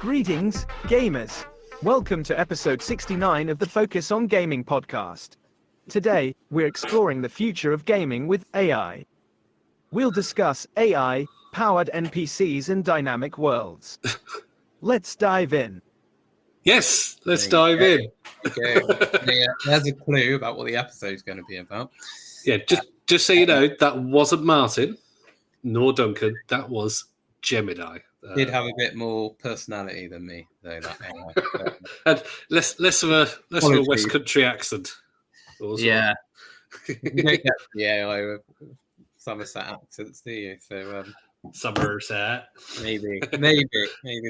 Greetings, gamers. Welcome to episode 69 of the Focus on Gaming podcast. Today, we're exploring the future of gaming with AI. We'll discuss AI, powered NPCs and dynamic worlds. Let's dive in. Yes, let's dive in. Okay. Yeah, there's a clue about what the episode's going to be about. Yeah, just so you know, that wasn't Martin nor Duncan. That was Gemini. Did have a bit more personality than me, though. That AI. And less of a West Country accent. Also. Yeah, you don't get the AI with Somerset accents, do you? So Somerset. maybe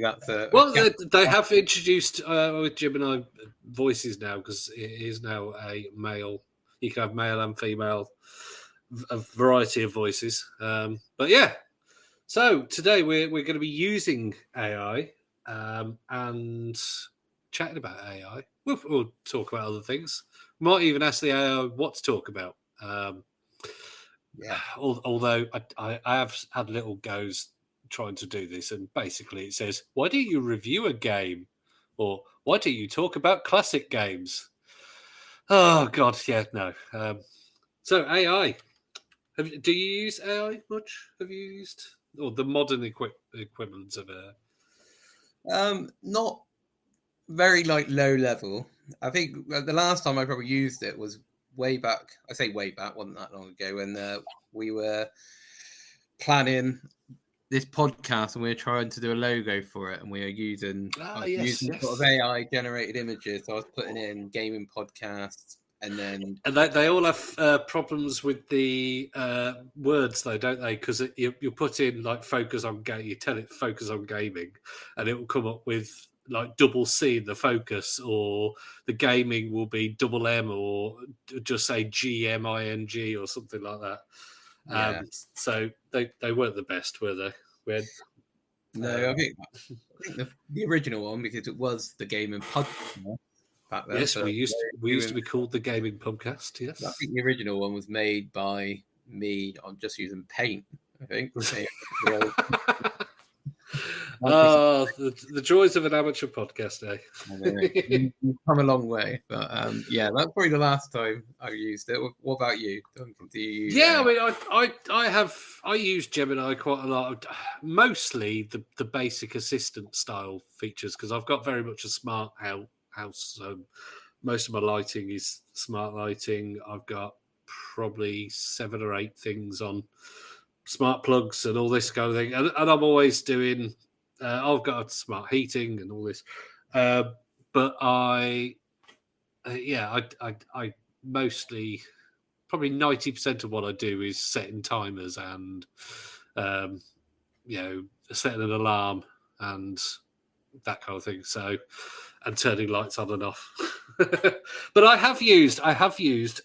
that's a. Well, they have introduced with Gemini voices now because it is now a male. You can have male and female, a variety of voices. But yeah. So today we're going to be using AI and chatting about AI. We'll talk about other things. We might even ask the AI what to talk about. Yeah. Although I have had little goes trying to do this, and basically it says, "Why don't you review a game?" or "Why don't you talk about classic games?" Oh God, yeah, no. So AI. Do you use AI much? Have you used? Or the modern equivalents of it? Not very low level. I think the last time I probably used it was way back. I say way back, wasn't that long ago, when we were planning this podcast and we were trying to do a logo for it, and we were using, using sort of AI generated images. So I was putting in gaming podcasts. And they all have problems with the words, though, don't they? Because you put in like focus on game, you tell it focus on gaming, and it will come up with like double C in the focus, or the gaming will be double M, or just say GMING or something like that. So they weren't the best, were they? No, I think the original one, because it was the gaming podcast. Then, yes, we used to be called the Gaming Podcast. Yes, I think the original one was made by me on just using Paint. I think. The joys of an amateur podcast, eh? You've come a long way, but yeah, that's probably the last time I used it. What about you, Duncan? Do you use I mean, I use Gemini quite a lot. Mostly the basic assistant style features, because I've got very much a smart house. So most of my lighting is smart lighting. I've got probably 7 or 8 things on smart plugs and all this kind of thing. And I'm always doing, I've got smart heating and all this. But I mostly, probably 90% of what I do is setting timers and, setting an alarm and that kind of thing. So, and turning lights on and off. But I have used, I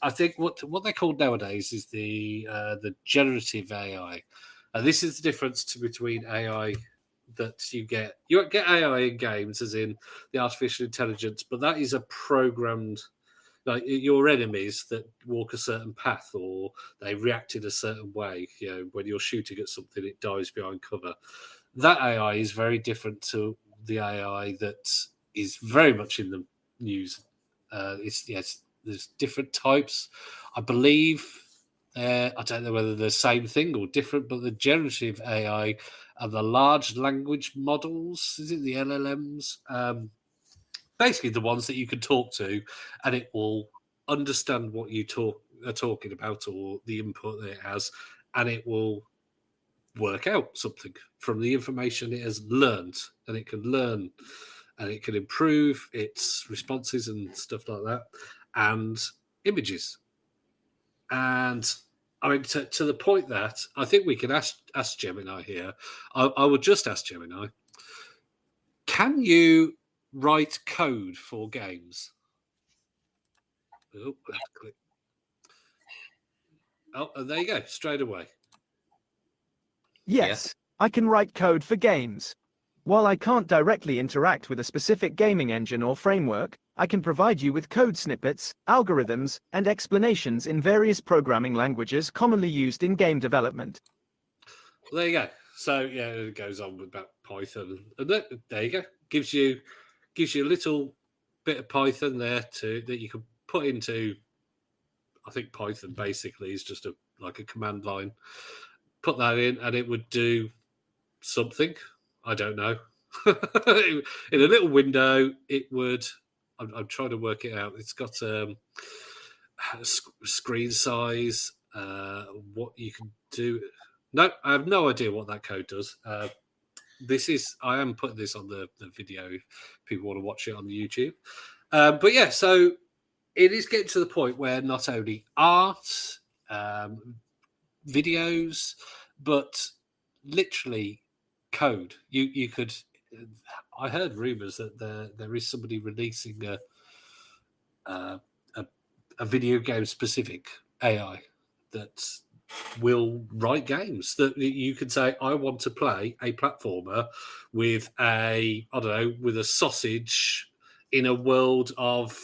think what they're called nowadays is the generative AI. And this is the difference between AI that you get AI in games, as in the artificial intelligence, but that is a programmed, like your enemies that walk a certain path or they react in a certain way. When you're shooting at something, it dives behind cover. That AI is very different to the AI that is very much in the news. There's different types. I believe, I don't know whether they're the same thing or different, but the generative AI and the large language models, is it the LLMs? Basically the ones that you can talk to and it will understand what you are talking about or the input that it has, and it will work out something from the information it has learned, and it can learn and it can improve its responses and stuff like that, and images. And I mean, to the point that I think we can ask Gemini here. I would just ask Gemini, can you write code for games? Oh, click. Oh, and there you go, straight away. Yes, I can write code for games. While I can't directly interact with a specific gaming engine or framework, I can provide you with code snippets, algorithms, and explanations in various programming languages commonly used in game development. Well, there you go. So yeah, it goes on about Python, and there you go. Gives you a little bit of Python there that you can put into. I think Python basically is just like a command line. Put that in, and it would do something. I don't know. In a little window, it would. I'm trying to work it out. It's got screen size. What you can do. No, I have no idea what that code does. I am putting this on the video if people want to watch it on the YouTube. But yeah, so it is getting to the point where not only art, videos, but literally code. You could. I heard rumors that there is somebody releasing a, a video game specific AI that will write games that you could say, I want to play a platformer with with a sausage in a world of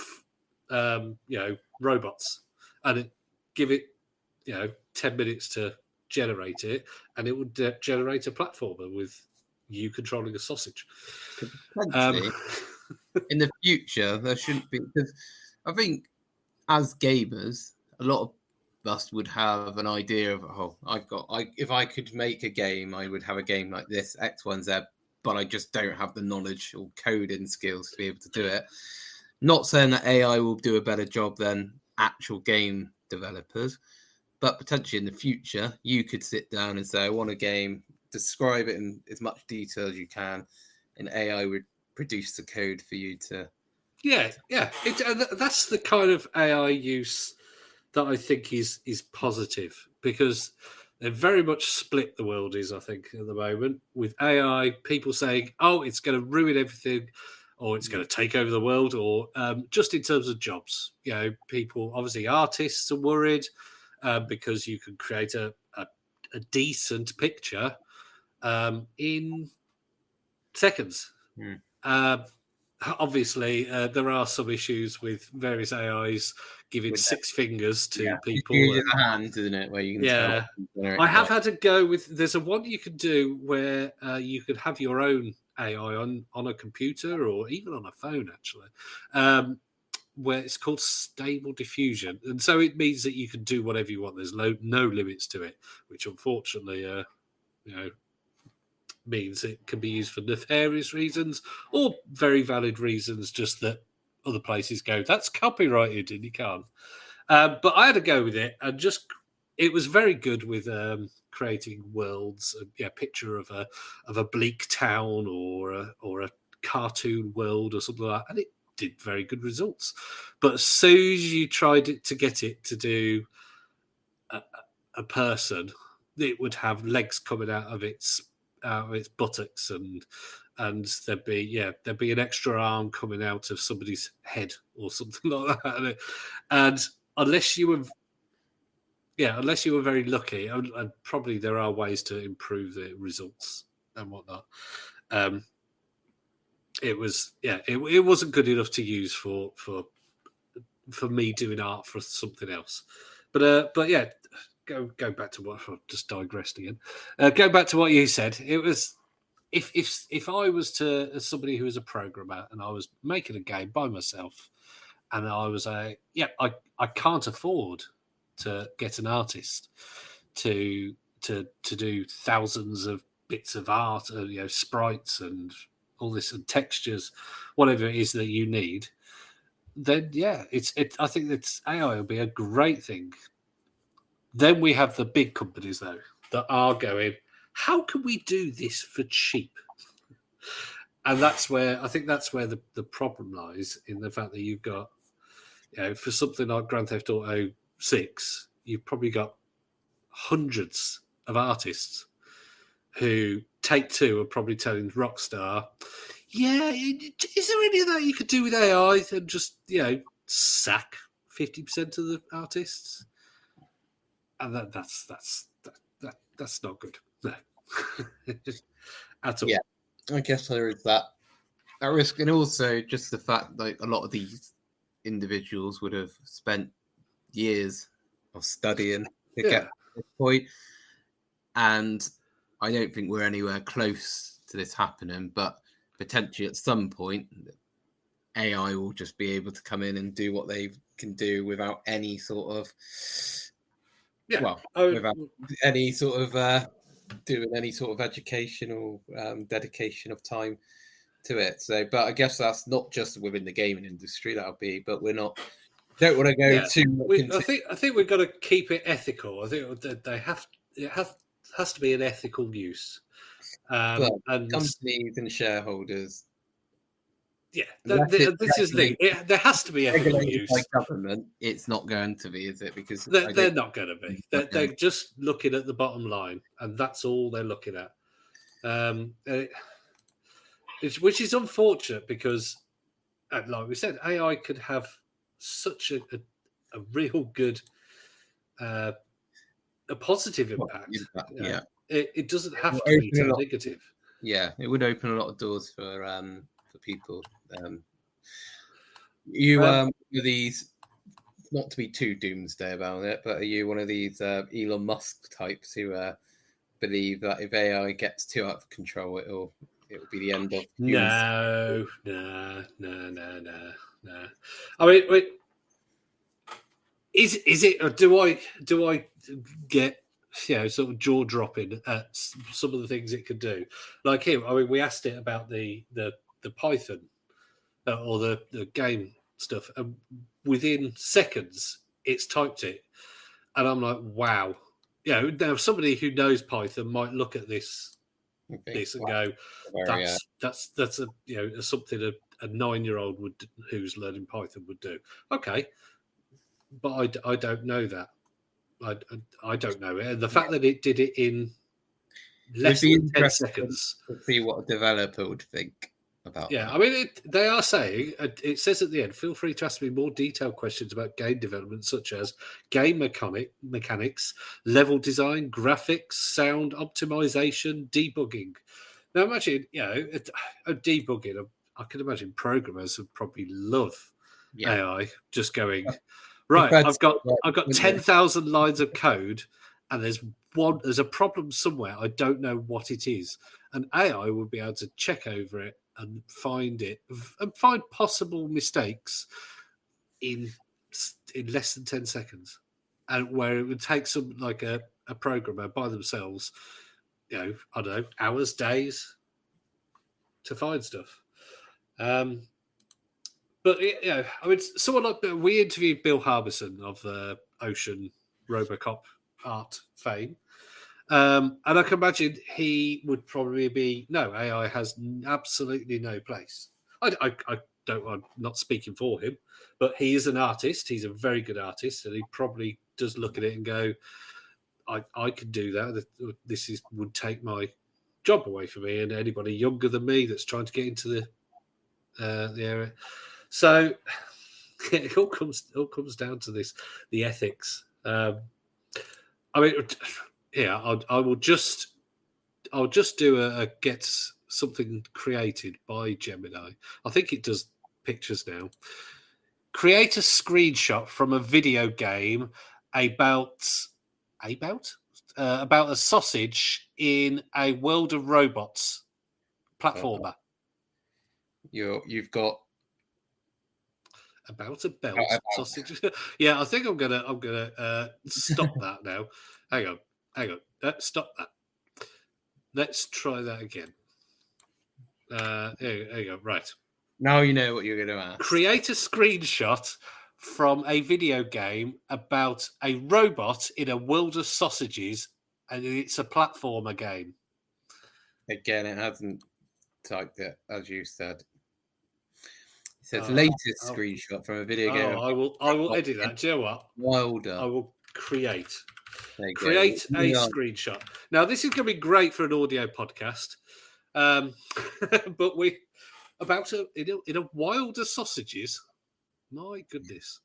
robots, and give it 10 minutes to generate it, and it would generate a platformer with you controlling a sausage. Potentially, in the future, there shouldn't be, because I think as gamers, a lot of us would have an idea of, if I could make a game, I would have a game like this, X, Y, and Z, but I just don't have the knowledge or coding skills to be able to do it. Not saying that AI will do a better job than actual game developers, but potentially in the future, you could sit down and say, I want a game, describe it in as much detail as you can, and AI would produce the code for you to. Yeah. That's the kind of AI use that I think is positive, because they're very much split, the world is, I think, at the moment, with AI, people saying, oh, it's going to ruin everything, or it's going to take over the world, or just in terms of jobs. People, obviously artists are worried because you can create a decent picture in seconds. Obviously, there are some issues with various AIs giving With six fingers to people. Use your hands, isn't it? Where you can tell. I have had a go with. There's a one you can do where you could have your own AI on a computer or even on a phone, actually, where it's called stable diffusion, and so it means that you can do whatever you want. There's no limits to it, which unfortunately, means it can be used for nefarious reasons or very valid reasons, just that other places go, that's copyrighted and you can't. But I had a go with it, and it was very good with creating worlds, a picture of a bleak town or a cartoon world or something like that, and it did very good results. But as soon as you tried to get it to do a person, it would have legs coming out of its buttocks, and there'd be an extra arm coming out of somebody's head or something like that. And unless you were very lucky, and probably there are ways to improve the results and whatnot. It wasn't good enough to use for me doing art for something else. But yeah. Go back to what I've just digressed again. Go back to what you said. It was if I was as somebody who was a programmer and I was making a game by myself, and I was I can't afford to get an artist to do thousands of bits of art, sprites and all this and textures, whatever it is that you need. Then I think that AI will be a great thing. Then we have the big companies, though, that are going, how can we do this for cheap? And that's where the problem lies, in the fact that you've got, for something like Grand Theft Auto 6, you've probably got hundreds of artists who Take-Two are probably telling Rockstar, is there any of that you could do with AI and just, sack 50% of the artists? And that's not good. No. At all. Yeah, I guess there is that risk, and also just the fact that a lot of these individuals would have spent years of studying to get to this point, and I don't think we're anywhere close to this happening, but potentially at some point, AI will just be able to come in and do what they can do without any sort of, without any sort of doing any sort of educational dedication of time to it. So, but I guess that's not just within the gaming industry. That'll be, but we're not. Don't want to go too much into. I think we've got to keep it ethical. I think they have. It has to be an ethical use. But and companies and shareholders. Yeah, this is the thing. There has to be ethical use. By government, it's not going to be, is it? Because they're not going to be. They're just looking at the bottom line, and that's all they're looking at. Which is unfortunate because, like we said, AI could have such a real good, a positive impact. Yeah, it doesn't have to be so negative. Yeah, it would open a lot of doors for people. Are these, not to be too doomsday about it, but are you one of these Elon Musk types who believe that if AI gets too out of control, it'll be the end of humans? No. I mean, is it, or do I get sort of jaw dropping at some of the things it could do? Like here, I mean, we asked it about the Python or the game stuff, and within seconds it's typed it, and I'm like, wow. Now somebody who knows Python might look at this and go, that's a something a 9-year-old who's learning Python would do. Okay, but I don't know that. I don't know it. And the fact that it did it in less than 10 seconds. To see what a developer would think about that. I mean, they are saying, it says at the end, feel free to ask me more detailed questions about game development, such as game mechanics, level design, graphics, sound optimization, debugging. Now, imagine, debugging. I can imagine programmers would probably love AI just going, right, I've got 10,000 lines of code, and there's a problem somewhere. I don't know what it is, and AI would be able to check over it and find it and find possible mistakes in less than 10 seconds, and where it would take some like a programmer by themselves, I don't know, hours, days to find stuff. But I mean, someone like we interviewed Bill Harbison of the Ocean Robocop art fame, and I can imagine he would probably be AI has absolutely no place. I don't. I'm not speaking for him, but he is an artist. He's a very good artist, and he probably does look at it and go, I could do that. This would take my job away from me and anybody younger than me that's trying to get into the area. So it all comes down to the ethics. I mean, I'll just do get something created by Gemini. I think it does pictures now. Create a screenshot from a video game about a sausage in a World of Robots platformer. You've got about a belt sausage. Yeah, I think I'm gonna stop that now. Hang on. Stop that. Let's try that again. There you go. Right. Now you know what you're going to ask. Create a screenshot from a video game about a robot in a world of sausages, and it's a platformer game. Again, it hasn't typed it, as you said. It says latest screenshot from a video game. I will edit that. Do you know what? Wilder. I will create a screenshot. Now, this is going to be great for an audio podcast. But we in a Wilder sausages. My goodness.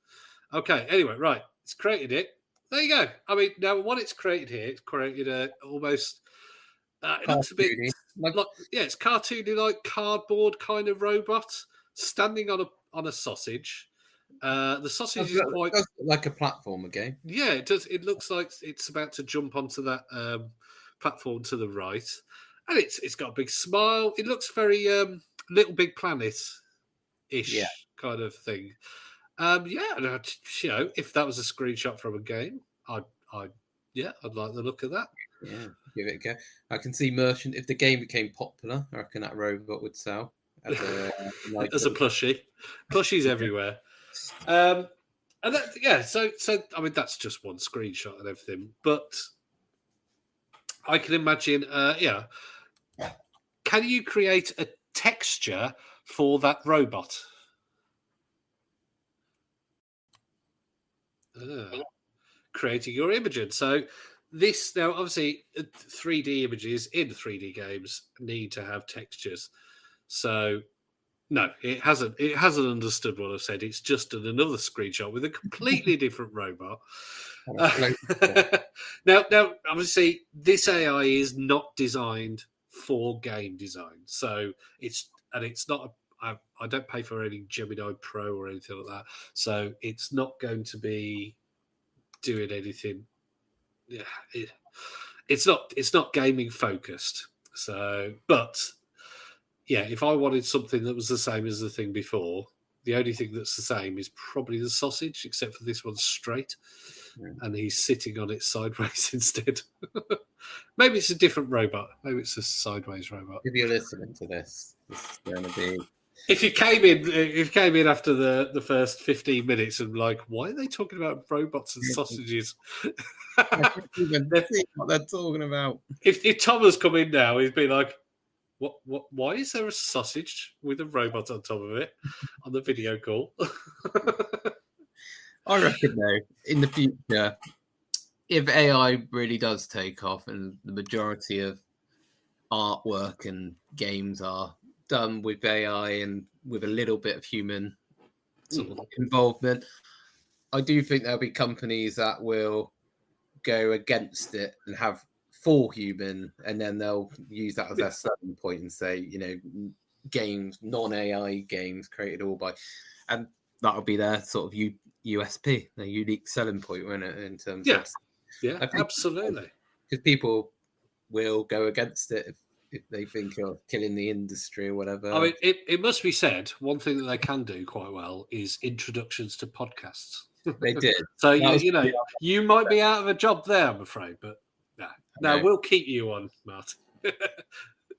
Okay. Anyway, right. It's created it. There you go. I mean, now what it's created here, it's created a almost. It looks a bit like it's cartoony, like cardboard kind of robot standing on a sausage. The sausage is quite like a platformer game. Yeah, it does. It looks like it's about to jump onto that platform to the right, and it's got a big smile. It looks very Little Big Planet ish Yeah. kind of thing. Yeah, and if that was a screenshot from a game, I'd like the look of that. Yeah, give it a go. I can see merchant. If the game became popular, I reckon that robot would sell as a nice As a little- plushies everywhere. And that, yeah, so I mean that's just one screenshot and everything, but I can imagine. Can you create a texture for that robot? Creating your image. So this now, obviously, 3D images in 3D games need to have textures. So no, it hasn't. It hasn't understood what I've said. It's just another screenshot with a completely different robot. Now, obviously, this AI is not designed for game design. So it's not. I don't pay for any Gemini Pro or anything like that. So it's not going to be doing anything. Yeah, it's not gaming focused. So, but yeah, if I wanted something that was the same as the thing before, the only thing that's the same is probably the sausage, except for this one's straight, and he's sitting on it sideways instead. Maybe it's a different robot. Maybe it's a sideways robot. If you're listening to this, this is going to be. If you came in after the first 15 minutes and like, why are they talking about robots and sausages? I don't even see what they're talking about. If Tom has come in now, he'd be like, What? Why is there a sausage with a robot on top of it on the video call? I reckon though, in the future, if AI really does take off and the majority of artwork and games are done with AI and with a little bit of human sort of involvement, I do think there'll be companies that will go against it and have full human, and then they'll use that as their selling point and say, games, non-AI games created all by, and that'll be their sort of USP, their unique selling point, won't it? In terms of, Absolutely, because people will go against it if they think you're killing the industry or whatever. I mean, it must be said, one thing that they can do quite well is introductions to podcasts. They did. So you might be out of a job there, I'm afraid, but no, we'll keep you on, Matt.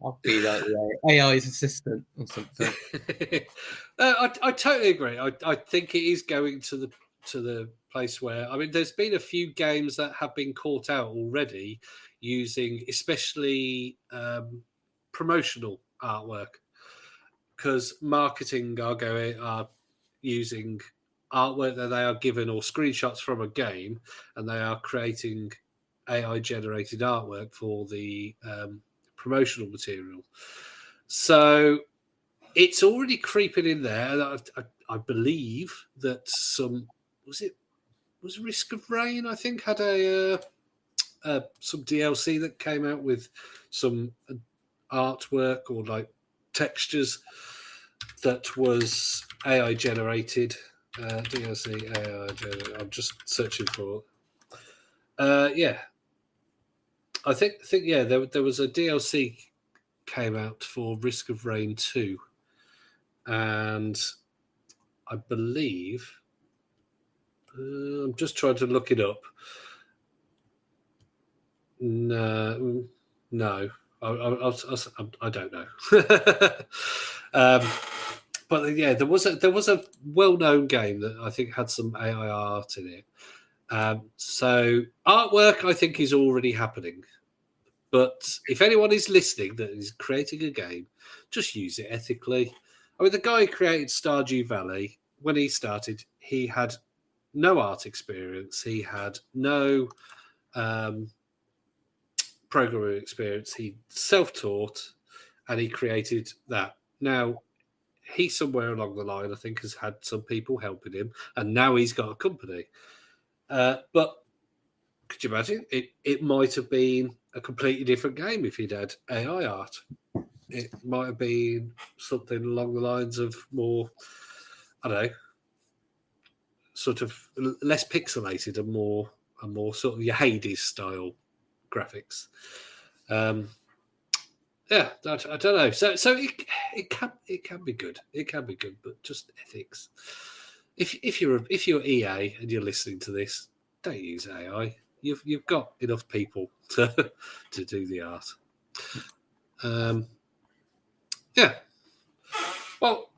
I'll be like the AI's assistant or something. I totally agree. I think it is going to the place where, I mean, there's been a few games that have been caught out already using especially promotional artwork, because marketing are using artwork that they are given or screenshots from a game, and they are creating AI generated artwork for the promotional material. So it's already creeping in there. I believe that was Risk of Rain, I think, had some DLC that came out with some artwork or like textures that was AI generated. DLC AI generated. I'm just searching for. I think there was a DLC came out for Risk of Rain 2, and I believe I'm just trying to look it up. No, I don't know. But yeah, there was a well-known game that I think had some AI art in it. So artwork, I think, is already happening. But if anyone is listening that is creating a game, just use it ethically. I mean, the guy who created Stardew Valley, when he started, he had no art experience. He had no programming experience. He self-taught, and he created that. Now, he somewhere along the line, I think, has had some people helping him, and now he's got a company. But could you imagine? It might have been a completely different game if he'd had AI art. It might have been something along the lines of more, I don't know, sort of less pixelated and more sort of your Hades style graphics. Yeah, I don't know. So it can be good. It can be good, but just ethics. If you're EA and you're listening to this, don't use AI. You've got enough people to do the art. Yeah. Well,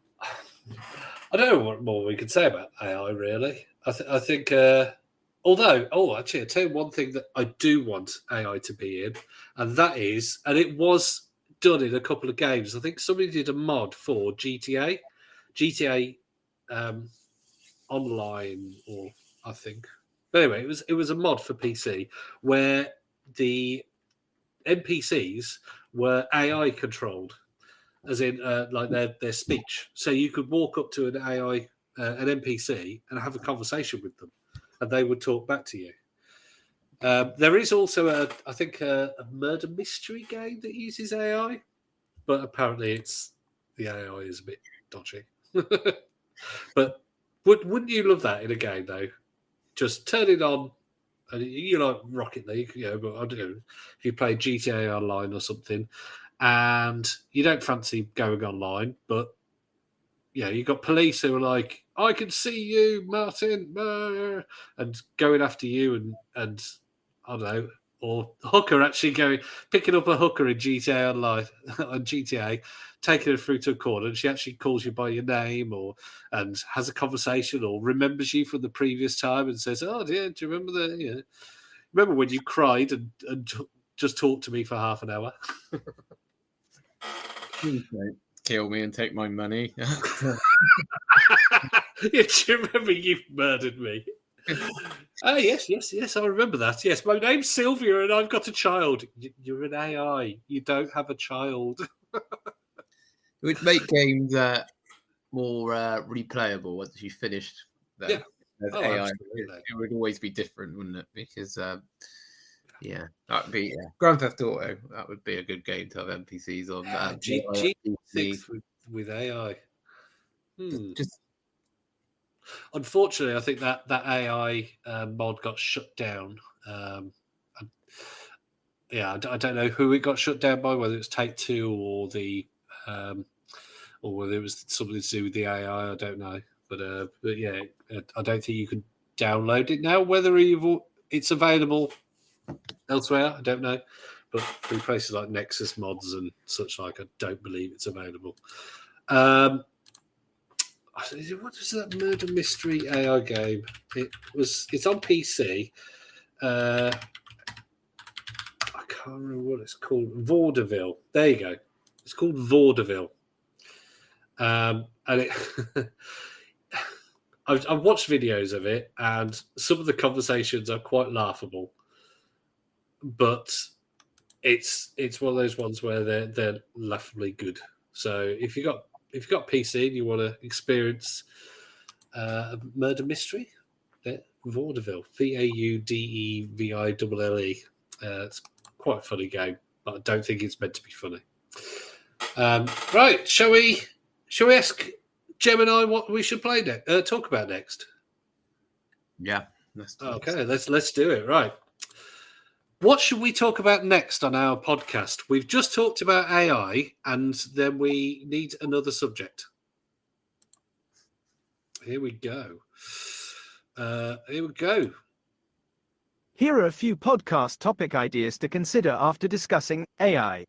I don't know what more we can say about AI. Really, I think. Actually, I tell you one thing that I do want AI to be in, and that is, and it was done in a couple of games. I think somebody did a mod for GTA Online, or I think. But anyway, it was a mod for PC where the NPCs were AI controlled, as in like their speech. So you could walk up to an AI, an NPC, and have a conversation with them, and they would talk back to you. There is also I think a murder mystery game that uses AI, but apparently the AI is a bit dodgy. But wouldn't you love that in a game though? Just turn it on, and you like Rocket League, but I don't know if you play GTA Online or something, and you don't fancy going online, but you got police who are like, "I can see you, Martin," and going after you, and I don't know, or hooker actually picking up a hooker in GTA Online on GTA, taking her through to a corner, and she actually calls you by your name, and has a conversation, or remembers you from the previous time, and says, "Oh dear, do you remember remember when you cried and just talked to me for half an hour?" Please don't kill me and take my money. Do you remember you murdered me? Yes, I remember that. Yes, my name's Sylvia and I've got a child. You're an AI. You don't have a child. It would make games more replayable once you finished them. Yeah. As AI, it would always be different, wouldn't it? Because that'd be Grand Theft Auto. That would be a good game to have NPCs on. G6 with AI. Unfortunately, I think that AI mod got shut down. I don't know who it got shut down by, whether it's Take-Two or or whether it was something to do with the AI. I don't know, but yeah, I don't think you can download it now. Whether it's available elsewhere, I don't know, but through places like Nexus Mods and such like, I don't believe it's available. What was that murder mystery AI game? It's on PC. I can't remember what it's called. Vaudeville. There you go. It's called Vaudeville. And it I've watched videos of it, and some of the conversations are quite laughable. But it's one of those ones where they're laughably good. So if you've got PC and you want to experience a murder mystery, Vaudeville, VAUDEVILLE. It's quite a funny game, but I don't think it's meant to be funny. Right, shall we ask Gemini what we should play talk about next? Yeah, let's do it. Let's do it. Right. What should we talk about next on our podcast? We've just talked about AI, and then we need another subject. Here we go. Here are a few podcast topic ideas to consider after discussing AI.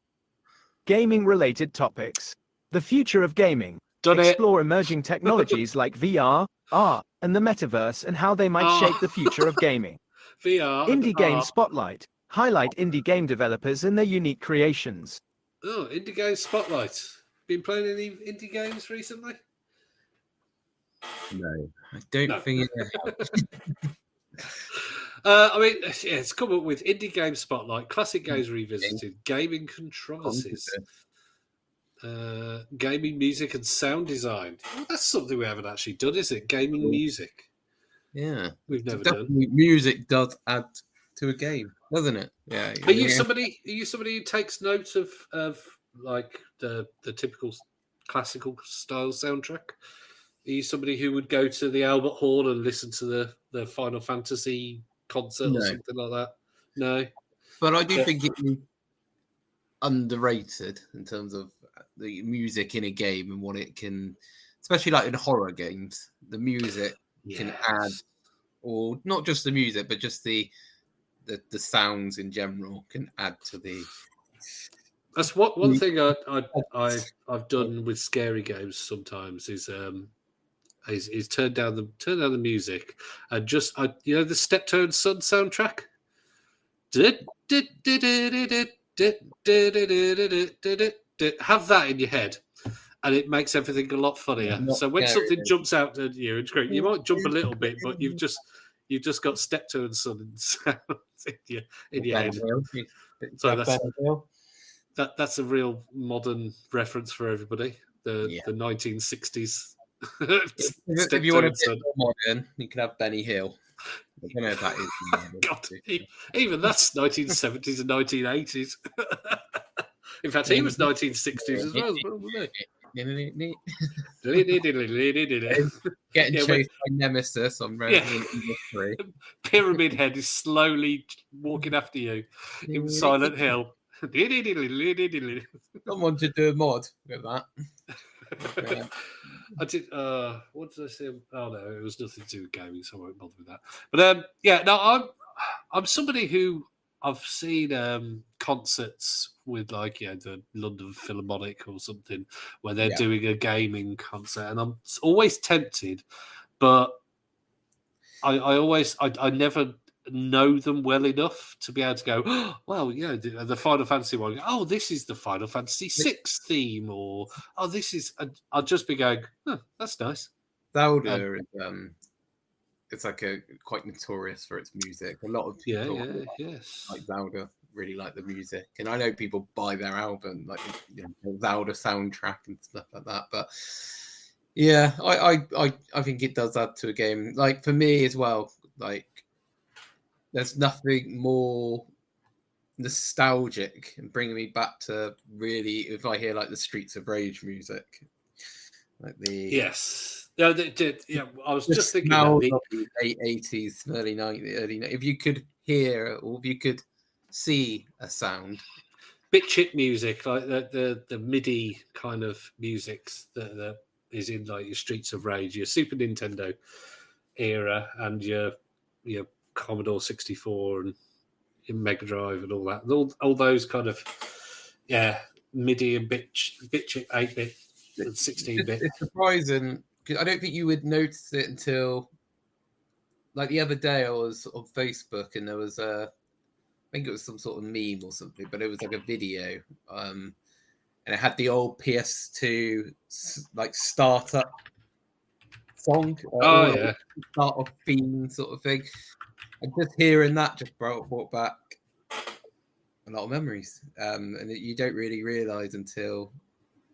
Gaming-related topics. The future of gaming. Explore emerging technologies like VR, AR, and the metaverse and how they might shape the future of gaming. VR. Indie Game Spotlight. Highlight indie game developers and their unique creations. Oh, indie game spotlight. Been playing any indie games recently? No, I don't think it. I mean, it's come up with indie game spotlight, classic games revisited, gaming controversies, gaming music and sound design. Well, that's something we haven't actually done, is it? Gaming music. Yeah, we've never done. Music does add to a game, doesn't it? Yeah. Are you somebody who takes note of like the typical classical style soundtrack? Are you somebody who would go to the Albert Hall and listen to the Final Fantasy concert or something like that? No. But I do think underrated in terms of the music in a game and what it can, especially like in horror games, the music can add, or not just the music, but just the sounds in general can add to the. That's one thing I've done with scary games sometimes is turn down the music and just the Steptoe and Son soundtrack. Have that in your head, and it makes everything a lot funnier. So when something jumps out at you, it's great. You might jump a little bit, but you've just got Steptoe and Son sounds in your head. So that's a real modern reference for everybody. The 1960s. If you want to be more modern, you can have Benny Hill. I don't know if that is. God, even that's 1970s and 1980s. In fact, he was 1960s as well, wasn't he? Getting chased by Nemesis on Resident Evil 3. Pyramid Head is slowly walking after you in Silent Hill. Someone should do a mod with that. I did. What did I say? Oh no, it was nothing to do with gaming, so I won't bother with that. But no, I'm somebody who I've seen concerts with, like the London Philharmonic or something, where they're doing a gaming concert, and I'm always tempted, but I never know them well enough to be able to go, oh, well, the Final Fantasy one. Oh, this is the Final Fantasy VI theme, or this is. I'll just be going, that's nice. Zelda is it's like quite notorious for its music. A lot of people like Zelda really like the music, and I know people buy their album like the Zelda soundtrack and stuff like that. But yeah, I think it does add to a game. Like for me as well, like. There's nothing more nostalgic and bringing me back to really, if I hear like the Streets of Rage music, like the I was just thinking about the late 80s, early 90s, if you could hear or if you could see a sound, bit chip music, like the MIDI kind of music that is in like your Streets of Rage, your Super Nintendo era, and your Commodore 64 and Mega Drive and all that, all those kind of MIDI and bit chip 8-bit and 16-bit. It's surprising because I don't think you would notice it until like the other day I was on Facebook and there was I think it was some sort of meme or something, but it was like a video and it had the old PS2 like startup song, start off theme sort of thing. And just hearing that just brought back a lot of memories, and you don't really realise until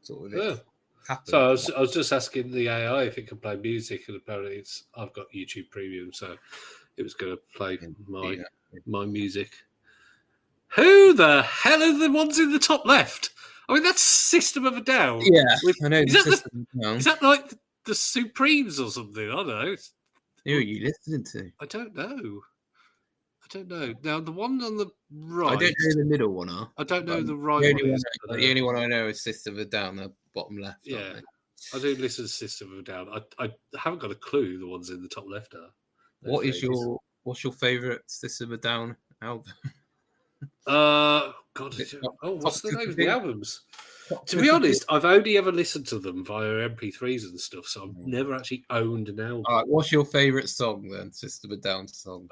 sort of it happens. So I was just asking the AI if it could play music, and apparently I've got YouTube Premium, so it was going to play my music. Who the hell are the ones in the top left? I mean, that's System of a Down. Yeah, I know. Is that like the Supremes or something? I don't know. Who are you listening to? I don't know. Now, the one on the right... I don't know the middle one. I don't know the right one. The only one I know is System of a Down, the bottom left. Yeah, I do listen to System of a Down. I haven't got a clue who the ones in the top left are. What's your favourite System of a Down album? What's the name of the albums? To be honest, I've only ever listened to them via MP3s and stuff, so I've never actually owned an album. All right, what's your favourite song then? System of a Down song.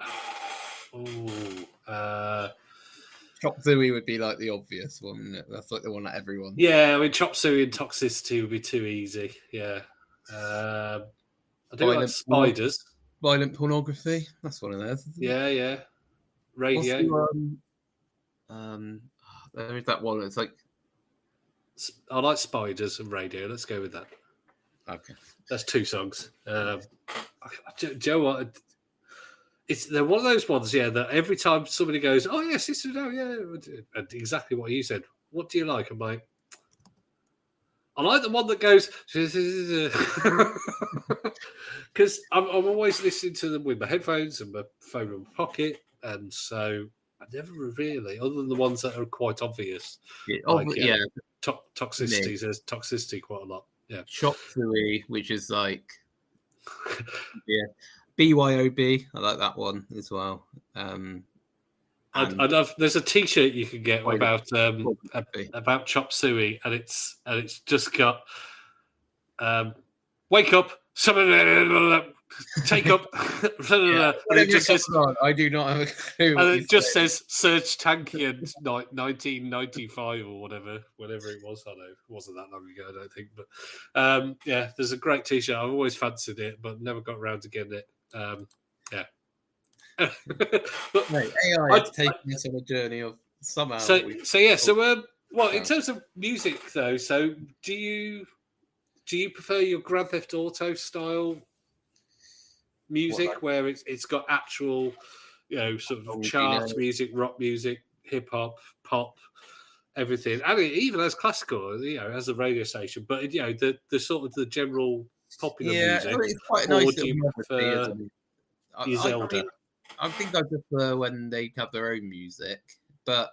Chop Suey would be like the obvious one, wouldn't it? That's like the one that everyone. Yeah, I mean Chop Suey and Toxicity would be too easy. Yeah, I do like Spiders. Violent Pornography. That's one of those. Yeah. Radio. There is that one. It's like. I like Spiders and Radio. Let's go with that. Okay, that's two songs. Do you know what? They're one of those ones, that every time somebody goes, "Oh yes, System of a Down," and exactly what you said. What do you like? I'm like, I like the one that goes because I'm always listening to them with my headphones and my phone in my pocket, and so I never really, other than the ones that are quite obvious. Toxicity says toxicity quite a lot. Yeah. Chop Suey, which is like BYOB. I like that one as well. There's a T-shirt you can get about chop suey, and it's just got wake up, take up, and it just says I do not have a clue. And it just says Serge Tankian 1995 or whatever it was. I know it wasn't that long ago, I don't think. But yeah, there's a great T-shirt. I've always fancied it, but never got around to getting it. Yeah. But AI is taking us on a journey of somehow. Well, in terms of music, though, so do you prefer your Grand Theft Auto style music, where it's got actual, sort of chart music, rock music, hip hop, pop, everything, and it even has classical, as a radio station, but the sort of the general popular music. It's quite nice. Do you prefer your Zelda? I think I prefer when they have their own music, but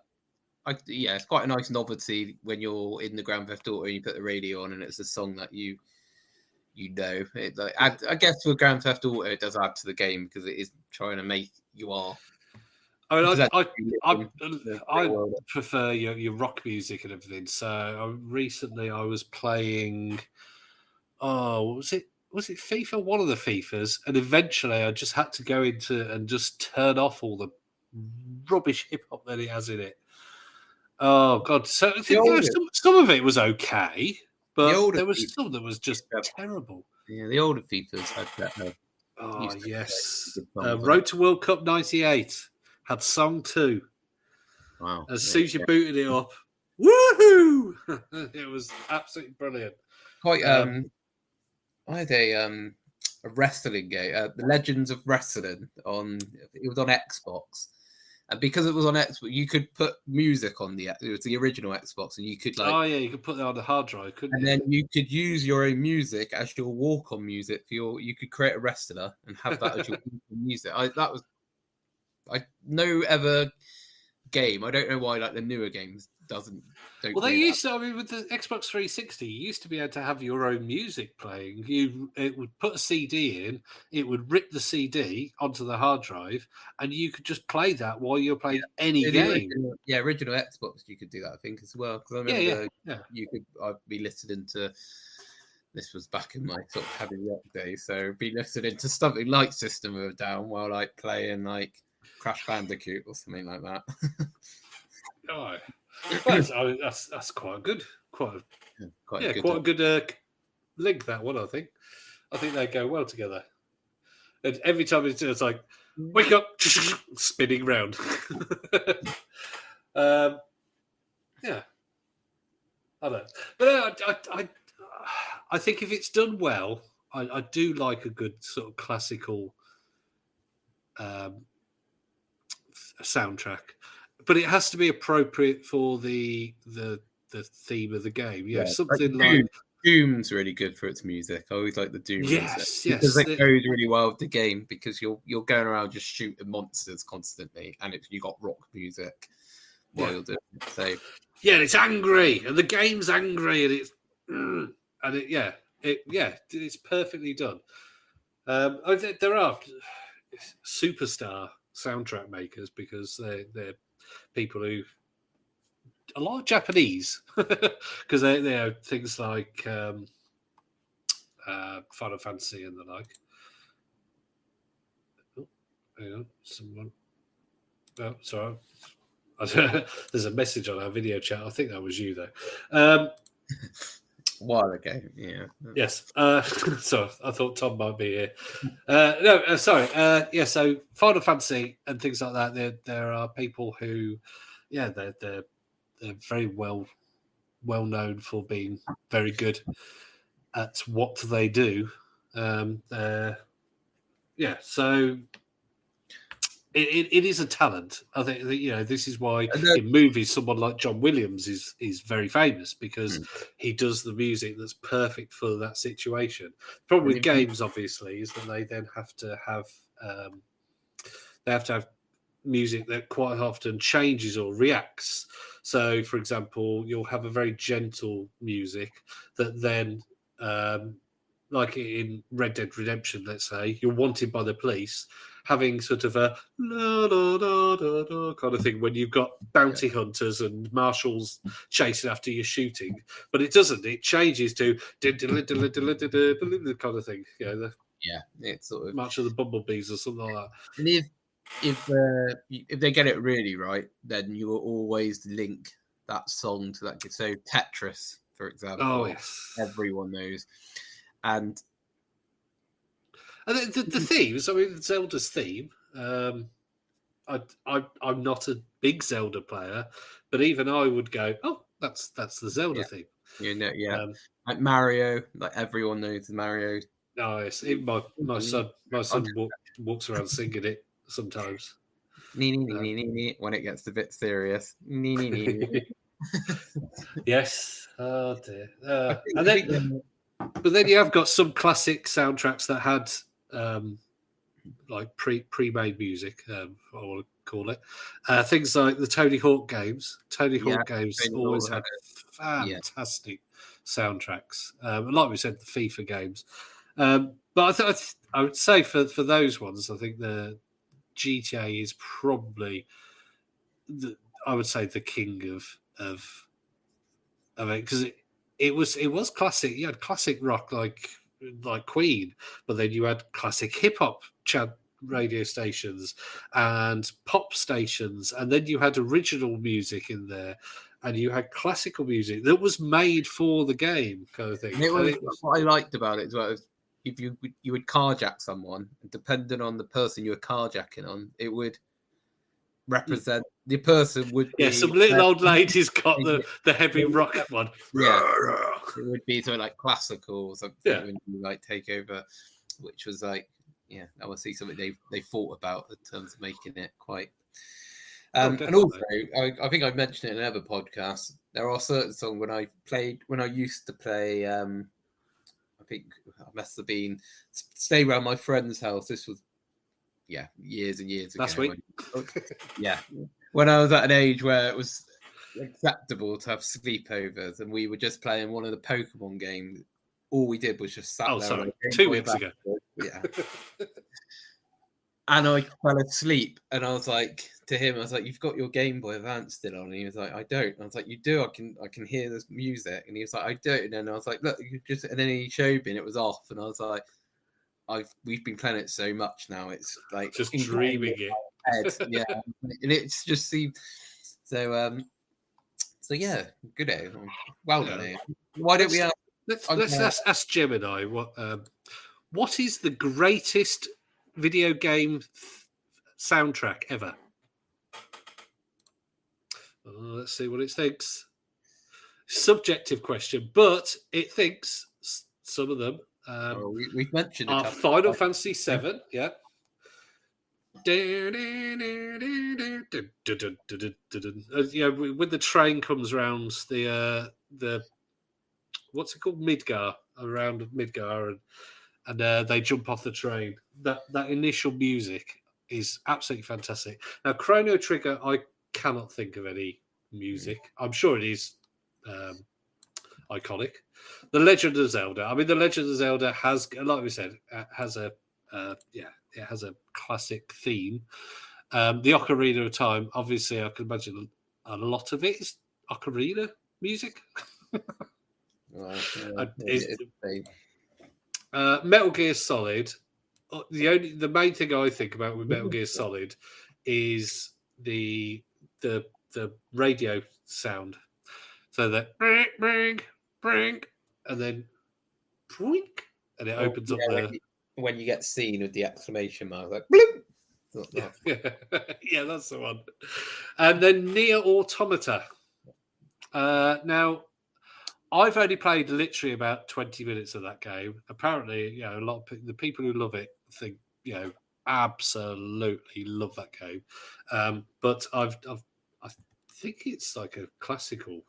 it's quite a nice novelty when you're in the Grand Theft Auto and you put the radio on and it's a song that you know. I guess for Grand Theft Auto it does add to the game because it is trying to make you are. I prefer your rock music and everything. So recently I was playing. What was it? Was it FIFA? One of the FIFAs, and eventually I just had to go into and just turn off all the rubbish hip hop that it has in it. Oh God! So I think some of it was okay, but there was some that was just terrible. Yeah, the older FIFAs had that. Yes, Road to World Cup '98 had Song 2. Wow! As soon as you booted it up, woohoo! It was absolutely brilliant. Quite. I had a wrestling game, The Legends of Wrestling. It was on Xbox, and because it was on Xbox, you could put music on it was the original Xbox, and you could you could put that on the hard drive, couldn't you? And then you could use your own music as your walk-on music for you could create a wrestler and have that as your music. No other game. I don't know why the newer games don't. Well, they used to. I mean, with the Xbox 360, you used to be able to have your own music playing. It would put a CD in, it would rip the CD onto the hard drive, and you could just play that while you're playing any game. Original Xbox, you could do that, I think, as well. Because I remember I'd be listening to. This was back in my sort of heavy rock days, so be listening to something like System of a Down while playing Crash Bandicoot or something like that. Oh. That's quite good. Quite a good link, that one. I think they go well together. And every time it's like wake up, spinning round. I don't know, but I think if it's done well, I do like a good sort of classical soundtrack. But it has to be appropriate for the theme of the game. Something like Doom's really good for its music. I always like the Doom music. Because it goes really well with the game because you're going around just shooting monsters constantly, and you got rock music while you're doing it. So it's angry, and the game's angry, and it's perfectly done. There are superstar soundtrack makers because they're people who a lot of Japanese because they have things like Final Fantasy and the like. Oh, hang on, someone. Oh, sorry. There's a message on our video chat. I think that was you though. A while ago, yeah. Yes. So I thought Tom might be here. Sorry. So Final Fantasy and things like that. There are people who, they're very well known for being very good at what they do. So it is a talent. I think this is why in movies someone like John Williams is very famous because he does the music that's perfect for that situation. The problem with games, obviously, is that they then have to have music that quite often changes or reacts. So, for example, you'll have a very gentle music that then, like in Red Dead Redemption, let's say, you're wanted by the police, having sort of a la, da, da, da, da, kind of thing when you've got bounty hunters and marshals chasing after you shooting. But it doesn't. It changes to the kind of thing. You know, the it's sort of. March of the Bumblebees or something like that. And if they get it really right, then you will always link that song to that. So Tetris, for example, Oh yes, everyone knows. And the themes. I mean, Zelda's theme. I'm not a big Zelda player, but even I would go, "Oh, that's the Zelda theme." Like Mario, like everyone knows Mario. No, it's even my son walks around singing it sometimes. When it gets a bit serious. Yes. Oh dear. But then you have got some classic soundtracks that had like pre-made music. I want to call it things like the Tony Hawk games. Tony Hawk games always had fantastic soundtracks. Like we said, the FIFA games. But I would say for those ones, I think the GTA is probably I would say the king of it, because it was classic. You had classic rock like Queen, but then you had classic hip hop radio stations and pop stations, and then you had original music in there, and you had classical music that was made for the game, kind of thing. And it was what I liked about it as well. If you would carjack someone, depending on the person you were carjacking on, it would represent the person would be some little old lady's got the heavy rock one. It would be sort of like classical or something when you like take over, which was like I would see something they thought about in terms of making it quite. And also, I think I've mentioned it in another podcast. There are certain songs when I used to play. I think I must have been stay around my friend's house. This was years and years ago. Last week. When I was at an age where it was acceptable to have sleepovers, and we were just playing one of the Pokemon games. All we did was just sat there. Sorry, 2 weeks ago. Yeah. And I fell asleep, and I was like to him, I was like, "You've got your Game Boy Advance still on?" And he was like, "I don't." And I was like, "You do? I can hear this music." And he was like, "I don't." And then I was like, "Look, you just." And then he showed me, and it was off. And I was like, we've been playing it so much now. It's like just dreaming it. Head. Yeah, and it's just seemed so. So yeah, good. Well done. Why don't we ask? Let's ask Gemini what is the greatest video game soundtrack ever? Let's see what it thinks. Subjective question, but it thinks some of them. We've mentioned are Final Fantasy VII, yeah. When the train comes around the what's it called, around Midgar, and they jump off the train. That initial music is absolutely fantastic. Now, Chrono Trigger, I cannot think of any music. I'm sure it is iconic. The Legend of Zelda. I mean, the Legend of Zelda has, like we said, has a it has a classic theme. The Ocarina of Time, obviously, I can imagine a lot of it is ocarina music. Metal Gear Solid. The main thing I think about with Metal Gear Solid is the radio sound. So that bring, and then brink, and it opens up when you get seen with the exclamation mark, like bloop. Yeah, that's the one. And then Nier Automata. Now, I've only played literally about 20 minutes of that game. Apparently, a lot of the people who love it think, absolutely love that game. But I think it's like a classical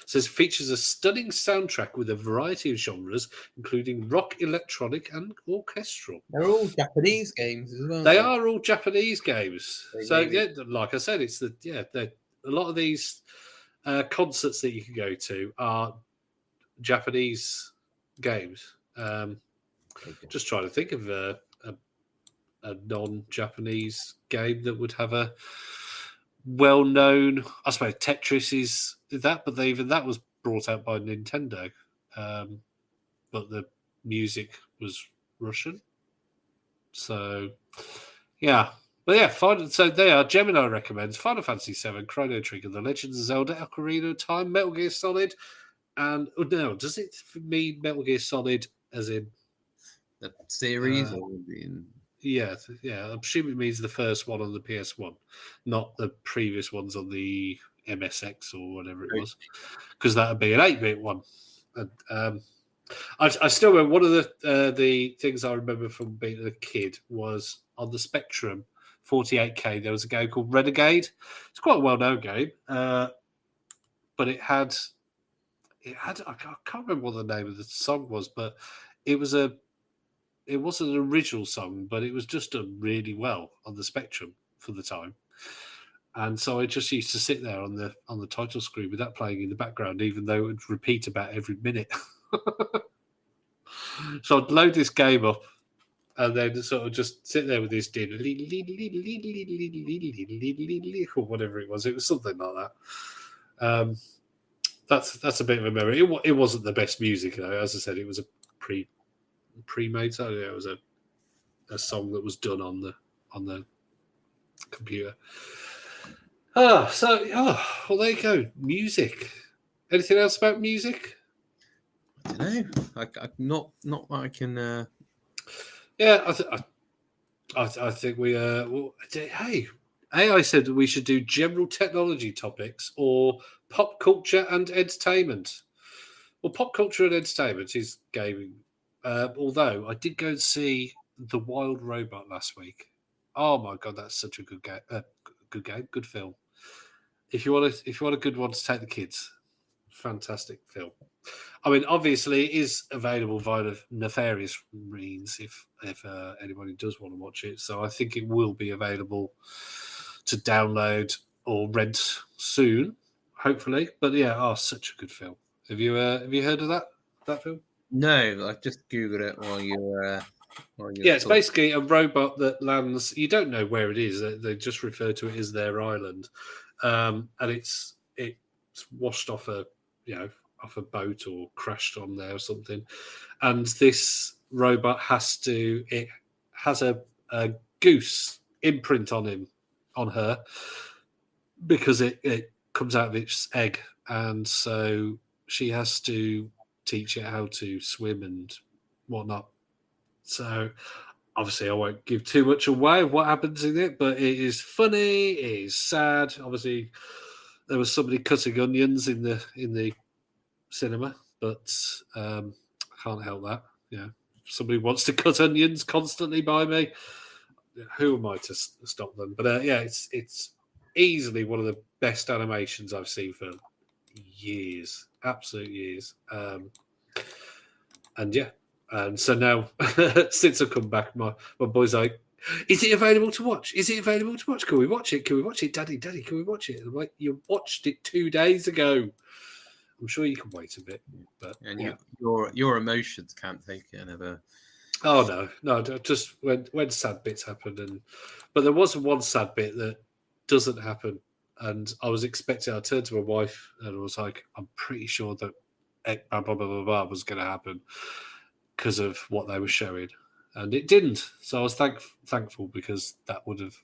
Says features a stunning soundtrack with a variety of genres, including rock, electronic, and orchestral. They're all Japanese games as well. They are all Japanese games. They So maybe- yeah, like I said, it's a lot of these concerts that you can go to are Japanese games. Just trying to think of a non-Japanese game that would have a well-known. I suppose Tetris is that, but even that was brought out by Nintendo. But the music was Russian. So, yeah. But yeah, so they are. Gemini recommends Final Fantasy VII, Chrono Trigger, The Legends of Zelda, Ocarina of Time, Metal Gear Solid, and no, does it mean Metal Gear Solid as in the series or in... Yeah, I'm assuming it means the first one on the PS1, not the previous ones on the MSX or whatever it was, because that would be an 8-bit one. And I still remember one of the things I remember from being a kid was on the Spectrum 48K. There was a game called Renegade. It's quite a well-known game, but it had I can't remember what the name of the song was, but it wasn't an original song, but it was just done really well on the Spectrum for the time. And so I just used to sit there on the title screen with that playing in the background, even though it would repeat about every minute. So I'd load this game up and then sort of just sit there with this din or whatever it was. It was something like that. That's a bit of a memory. It wasn't the best music, though. As I said, it was a pre-made. So yeah, it was a song that was done on the computer. Well, there you go. Music. Anything else about music? I don't know. Not that I can. Yeah, I think we. Hey, AI said that we should do general technology topics or pop culture and entertainment. Well, pop culture and entertainment is gaming. Although I did go and see The Wild Robot last week. Oh my god, that's such a good game. Good film. If you want a good one to take the kids, fantastic film. I mean, obviously, it is available via nefarious means if anybody does want to watch it. So I think it will be available to download or rent soon, hopefully. But yeah, such a good film. Have you heard of that film? No, I just googled it while you were. Yeah, it's basically a robot that lands. You don't know where it is. They just refer to it as their island, and it's washed off a boat or crashed on there or something. And this robot has a goose imprint on her, because it comes out of its egg, and so she has to teach it how to swim and whatnot. So obviously I won't give too much away of what happens in it, but it is funny, it is sad. Obviously there was somebody cutting onions in the cinema, but I can't help that. Yeah, somebody wants to cut onions constantly by me. Who am I to stop them? But yeah, it's easily one of the best animations I've seen for years, absolute years. And yeah, and so now since I've come back, my boy's like, "Is it available to watch? Is it available to watch? Can we watch it? Can we watch it, Daddy? Can we watch it?" And I'm like, "You watched it 2 days ago. I'm sure you can wait a bit." But And yeah. your emotions can't take it another. Oh no, just when sad bits happen, but there was one sad bit that doesn't happen, and I was expecting. I turned to my wife and I was like, "I'm pretty sure that blah blah blah blah, blah was going to happen because of what they were showing," and it didn't. So I was thankful, because that would have.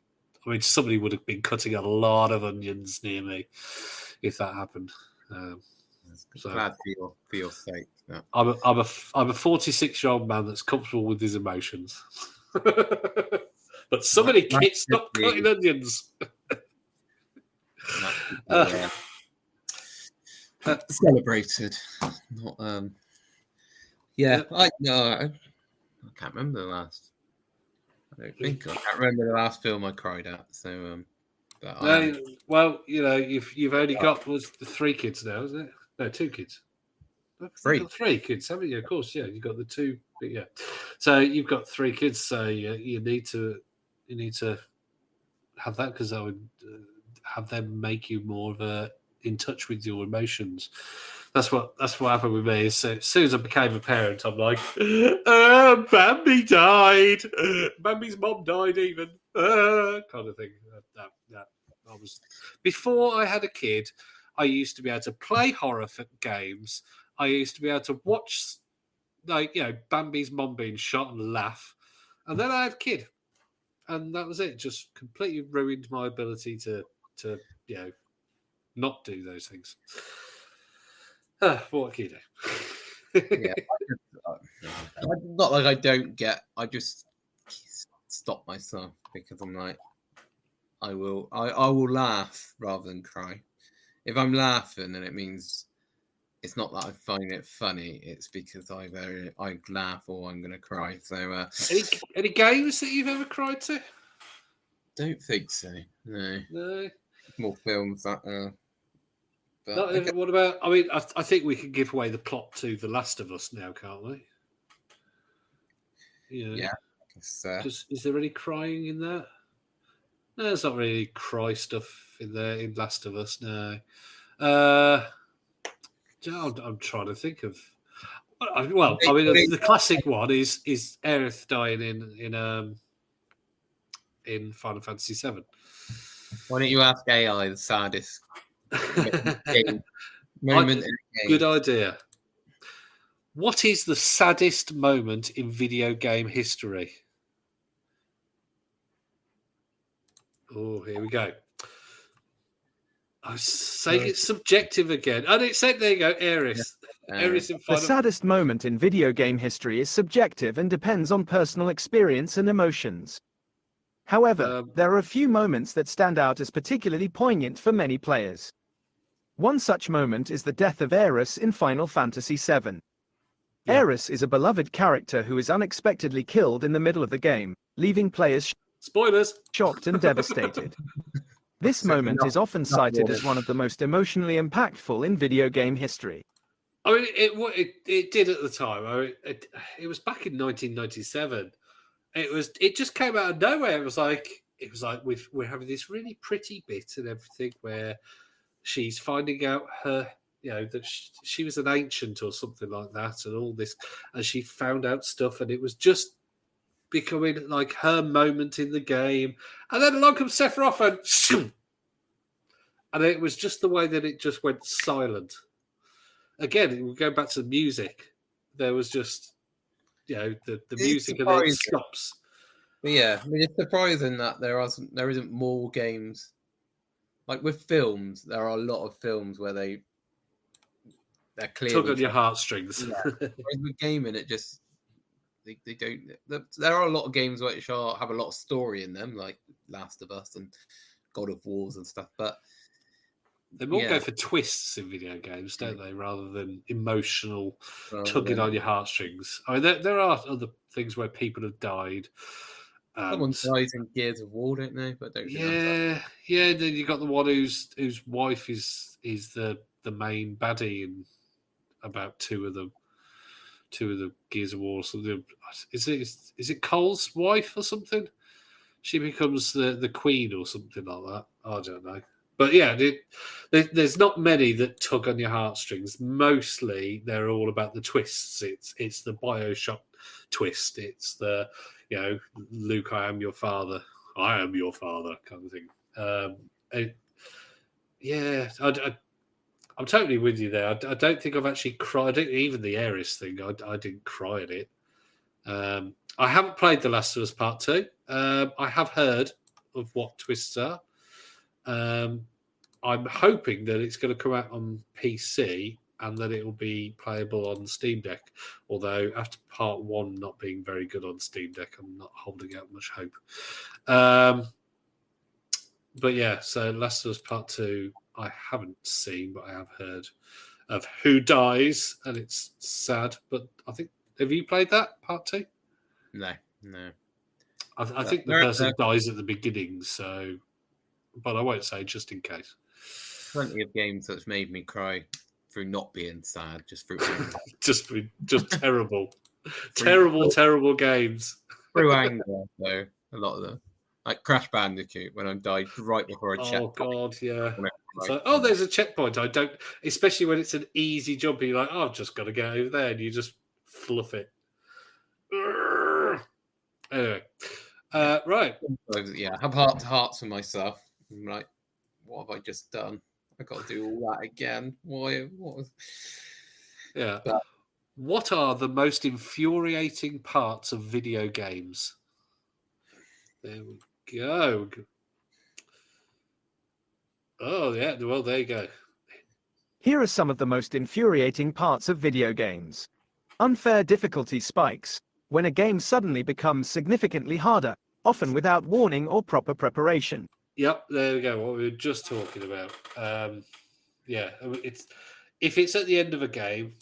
I mean, somebody would have been cutting a lot of onions near me if that happened. So glad for your sake. Yeah. I'm a 46-year-old man that's comfortable with his emotions. But somebody kids stop cutting onions. Celebrated. Not yeah. I can't remember the last. I can't remember the last film I cried at. So But No, well, you've only got was 3 kids now, isn't it? No, 2 kids. You've 3. got 3 kids, haven't you? Of course, yeah. You've got the 2, but yeah. So you've got 3 kids. So you need to have that, because that would have them make you more of a in touch with your emotions. That's what happened with me. So as soon as I became a parent, I'm like, Bambi died. Bambi's mom died, even kind of thing. That I was before I had a kid. I used to be able to play horror games. I used to be able to watch, Bambi's mom being shot and laugh, and then I had a kid, and that was it. Just completely ruined my ability to not do those things. What can you do? Yeah, not like I don't get. I just stop myself because I'm like, I will laugh rather than cry. If I'm laughing, then it means it's not that I find it funny. It's because I laugh or I'm gonna cry. So any games that you've ever cried to? don't think so. No, No. more films that. But Not even, what about? I mean, I think we can give away the plot to The Last of Us now, can't we? Yeah. I guess, Is there any crying in that? No, there's not really cry stuff in there in Last of Us. No. I'm trying to think of. Well, I mean, the classic one is Aerith dying in Final Fantasy VII. why don't you ask AI the saddest moment in a game? Good idea. What is the saddest moment in video game history? Oh, here we go. I was saying it's subjective again. And it said, there you go, Aerith. Aerith in The Final. saddest moment in video game history is subjective and depends on personal experience and emotions. However, there are a few moments that stand out as particularly poignant for many players. One such moment is the death of Aerith in Final Fantasy VII. Yeah. Aerith is a beloved character who is unexpectedly killed in the middle of the game, leaving players Spoilers. shocked and devastated. This moment is often cited as one of the most emotionally impactful in video game history. I mean, it did at the time. I mean, it was back in 1997. It just came out of nowhere. It was like we're having this really pretty bit and everything where she's finding out that she was an ancient or something like that, and all this, and she found out stuff, and it was just becoming like her moment in the game. And then along comes Sephiroth, and it was just the way that it just went silent. Again, we go back to the music. There was just the music, and then it stops. But yeah, I mean, it's surprising that there isn't more games. Like with films, there are a lot of films where they're clearly tug on your heartstrings. Yeah. Whereas with gaming, it just they don't. There are a lot of games which have a lot of story in them, like Last of Us and God of Wars and stuff. But they more go for twists in video games, don't they, rather than emotional tugging on your heartstrings. I mean, there are other things where people have died. Someone dies in Gears of War, don't they? But don't. Yeah. Then you got the one whose wife is the main baddie in about two of the Gears of War. So is it Cole's wife or something? She becomes the queen or something like that. I don't know. But yeah, there's not many that tug on your heartstrings. Mostly, they're all about the twists. It's the BioShock twist. It's the Luke, I am your father. I am your father kind of thing. I'm totally with you there. I don't think I've actually cried. Even the Ares thing, I didn't cry at it. I haven't played The Last of Us Part 2. I have heard of what twists are. I'm hoping that it's going to come out on PC and that it will be playable on Steam Deck. Although after Part 1 not being very good on Steam Deck, I'm not holding out much hope. But yeah, so Last of Us Part 2, I haven't seen, but I have heard of who dies, and it's sad. But I think, have you played that Part 2? No. I think the person dies at the beginning, so but I won't say just in case. Plenty of games that's made me cry through not being sad, just through anger. just terrible, Through- terrible games. Through anger, though, a lot of them. Like Crash Bandicoot, when I died right before I checked. Oh God, yeah. When I It's cried. like, oh, there's a checkpoint. I don't, especially when it's an easy jump. You're like, oh, I've just got to get over there, and you just fluff it. Anyway, right. Yeah, I have heart to hearts with myself. I'm like, what have I just done? I got to do all that again. Why? What was? Yeah. But- What are the most infuriating parts of video games? There we go. Oh, yeah. Well, there you go. Here are some of the most infuriating parts of video games. Unfair difficulty spikes, when a game suddenly becomes significantly harder, often without warning or proper preparation. Yep, there we go. What we were just talking about. Yeah, it's if it's at the end of a game,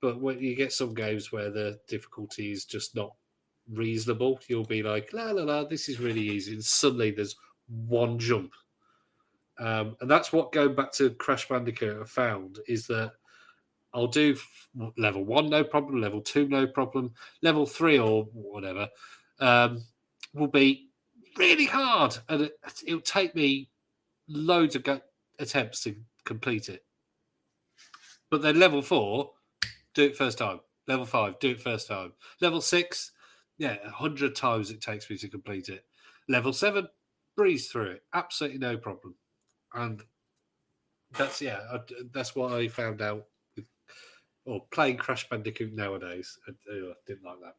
but when you get some games where the difficulty is just not reasonable, you'll be like, la la la, this is really easy, and suddenly there's one jump. And that's what going back to Crash Bandicoot I found is that I'll do level 1 no problem, level 2 no problem, level 3 or whatever will be really hard, and it'll take me loads of attempts to complete it. But then level 4, do it first time. Level 5, do it first time. Level 6, 100 times it takes me to complete it. Level 7, breeze through it, absolutely no problem. And that's what I found out with playing Crash Bandicoot nowadays. I didn't like that.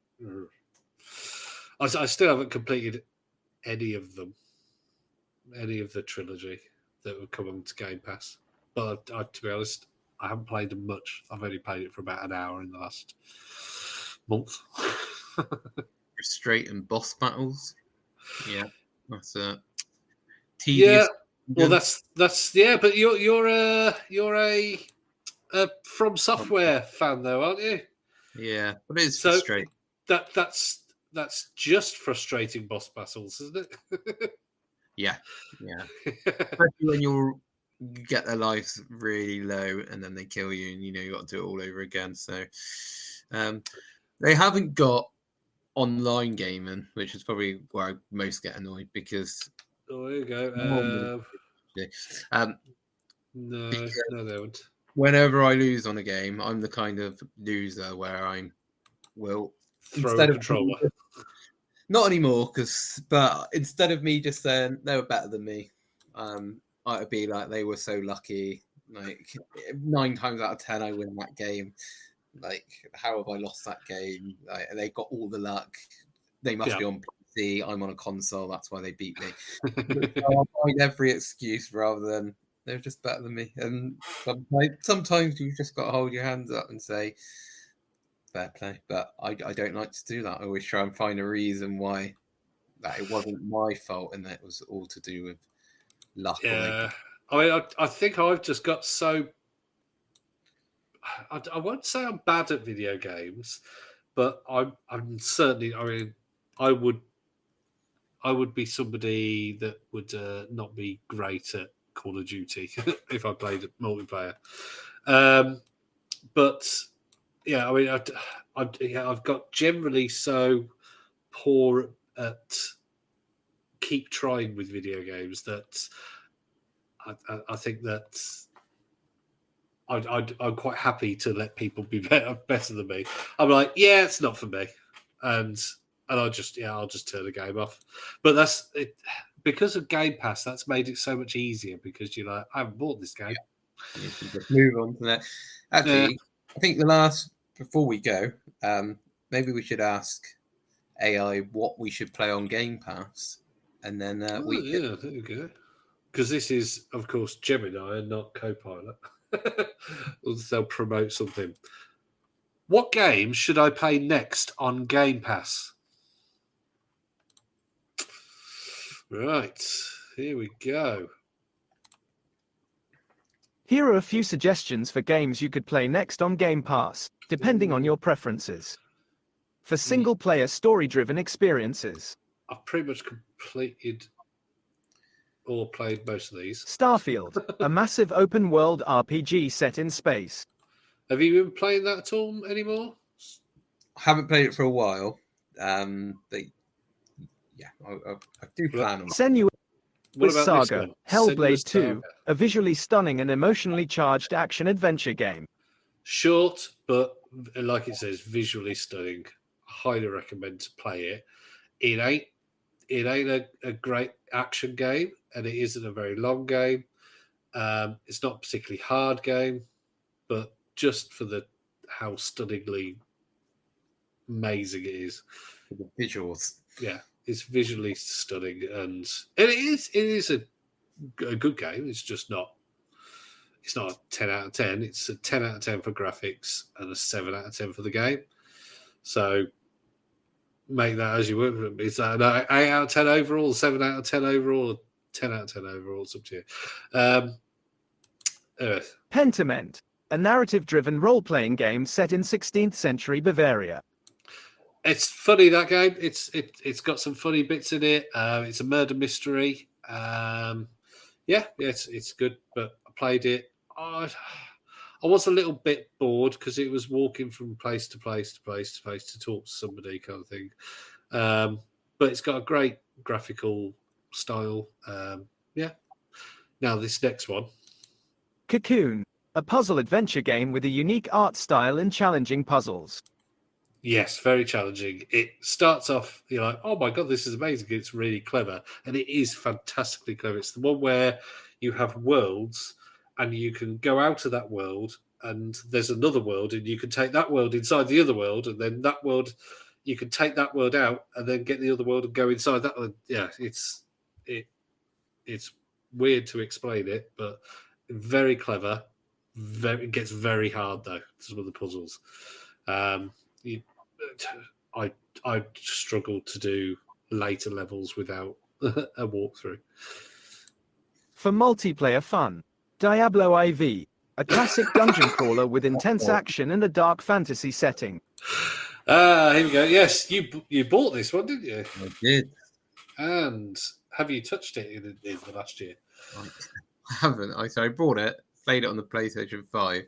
I still haven't completed any of them, any of the trilogy that would come onto Game Pass. But to be honest, I haven't played them much. I've only played it for about an hour in the last month. Straight and boss battles. Yeah, that's tedious. Yeah, well, that's yeah. But you're a From Software fan, though, aren't you? Yeah, but it's So frustrating. That's just frustrating boss battles, isn't it? Yeah. Especially when you get their lives really low and then they kill you, and you got to do it all over again. So they haven't got online gaming, which is probably where I most get annoyed because. Oh, there you go. No, they don't. Whenever I lose on a game, I'm the kind of loser where I will Throw a controller. Not anymore, but instead of me just saying they were better than me, I'd be like, they were so lucky. Like 9 times out of 10, I win that game. Like, how have I lost that game? Like, they got all the luck. They must be on PC. I'm on a console. That's why they beat me. I'll find every excuse rather than they're just better than me. And sometimes you just got to hold your hands up and say, fair play. But I don't like to do that. I always try and find a reason why that it wasn't my fault and that it was all to do with luck. Yeah. I think I've just got so. I won't say I'm bad at video games, but I'm certainly. I mean, I would be somebody that would not be great at Call of Duty if I played multiplayer. But yeah, I mean, I've got generally so poor at keep trying with video games that I think that I'm quite happy to let people be better than me. I'm like, yeah, it's not for me, and I'll just turn the game off. But that's it because of Game Pass. That's made it so much easier because you're like, I haven't bought this game. Yeah. You can just move on to that. Actually, I think before we go, maybe we should ask AI what we should play on Game Pass, and then there we go. Because this is, of course, Gemini and not Copilot. They'll promote something. What games should I play next on Game Pass? Right, here we go. Here are a few suggestions for games you could play next on Game Pass, depending on your preferences. For single-player story-driven experiences. I've pretty much completed or played most of these. Starfield, a massive open-world RPG set in space. Have you been playing that at all anymore? I haven't played it for a while. But yeah, I do plan on. Senua What about this Saga, one? Hellblade Senua's 2, Saga. a visually stunning and emotionally charged action-adventure game. Short, but like it says, visually stunning. Highly recommend to play it. It ain't a great action game, and it isn't a very long game. It's not a particularly hard game, but just for how stunningly amazing it is. The visuals. Yeah, it's visually stunning, and it is a good game. It's just not. It's not a 10 out of 10. It's a 10 out of 10 for graphics and a 7 out of 10 for the game. So make that as you would. Is that an 8 out of 10 overall, 7 out of 10 overall, or 10 out of 10 overall? It's up to you. Earth. Pentiment, a narrative-driven role-playing game set in 16th century Bavaria. It's funny, that game. It's got some funny bits in it. It's a murder mystery. It's good. But I played it. I was a little bit bored because it was walking from place to place to place to place to talk to somebody, kind of thing. But it's got a great graphical style. Now this next one. Cocoon, a puzzle adventure game with a unique art style and challenging puzzles. Yes, very challenging. It starts off, you're like, oh my God, this is amazing. It's really clever. And it is fantastically clever. It's the one where you have worlds and you can go out of that world and there's another world and you can take that world inside the other world and then that world, you can take that world out and then get the other world and go inside that one. Yeah, it's weird to explain it, but very clever. It gets very hard though, some of the puzzles. I struggled to do later levels without a walkthrough. For multiplayer fun, Diablo IV, a classic dungeon crawler with intense action and a dark fantasy setting. Here we go. Yes, you bought this one, didn't you? I did. And have you touched it in the last year? I haven't. I bought it, played it on the PlayStation 5.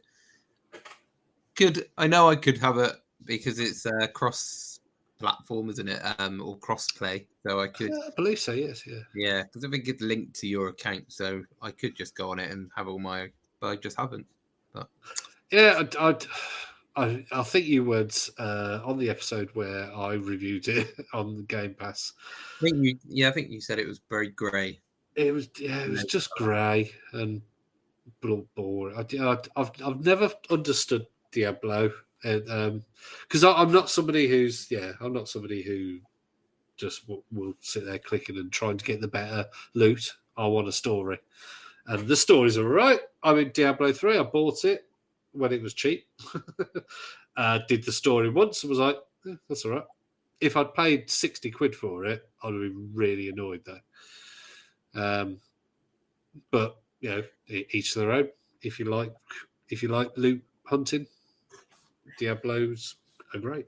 I know I could have it because it's cross-platform, isn't it? Or cross-play. So I could. I believe so. Yes. Yeah. Yeah, because I think it's linked to your account, so I could just go on it and have all my. But I just haven't. But yeah, I think you would on the episode where I reviewed it on the Game Pass. I think you said it was very grey. It was just grey and boring. I've never understood Diablo, because I'm not somebody who just will sit there clicking and trying to get the better loot. I want a story, and the stories are right. I'm in Diablo 3. I bought it when it was cheap. Did the story once and was like, that's all right. If I'd paid 60 quid for it, I'd have been really annoyed though. But each to their own. If you like loot hunting, Diablos are great.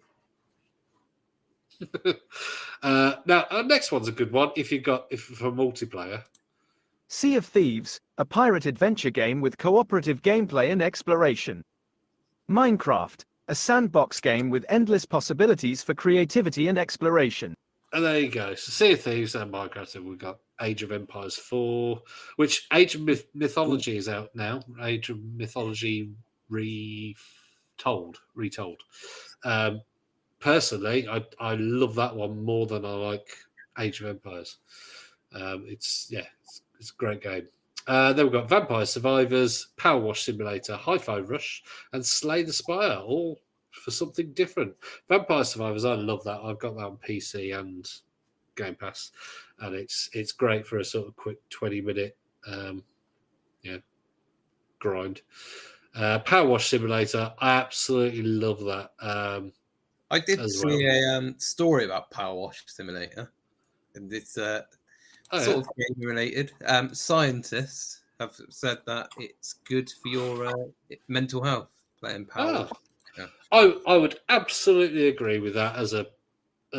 Now, our next one's a good one. If for multiplayer, Sea of Thieves, a pirate adventure game with cooperative gameplay and exploration. Minecraft, a sandbox game with endless possibilities for creativity and exploration. and there you go. So Sea of Thieves and Minecraft. We've got Age of Empires 4, which Age of Mythology is out now. Age of Mythology retold. Personally, I love that one more than I like Age of Empires. It's a great game. Then we've got Vampire Survivors, Power Wash Simulator, Hi-Fi Rush, and Slay the Spire, all for something different. Vampire Survivors, I love that. I've got that on PC and Game Pass, and it's great for a sort of quick 20-minute grind. Power Wash Simulator, I absolutely love that. I did see a story about Power Wash Simulator, and it's sort of game related. Scientists have said that it's good for your mental health playing Power Wash. Yeah. I would absolutely agree with that as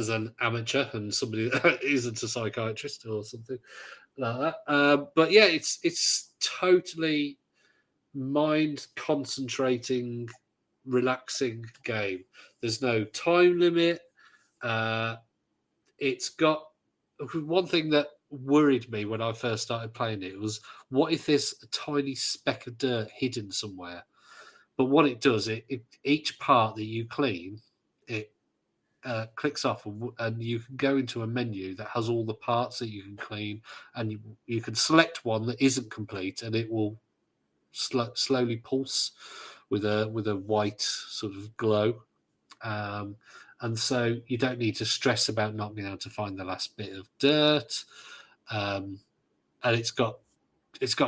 an amateur and somebody that isn't a psychiatrist or something. like that. But yeah, it's totally mind concentrating, relaxing game. There's no time limit. It's got one thing that worried me when I first started playing it was, what if there's a tiny speck of dirt hidden somewhere? But what it does, each part that you clean, it clicks off, and you can go into a menu that has all the parts that you can clean, and you can select one that isn't complete, and it will slowly pulse with a white sort of glow. And so you don't need to stress about not being able to find the last bit of dirt. And it's got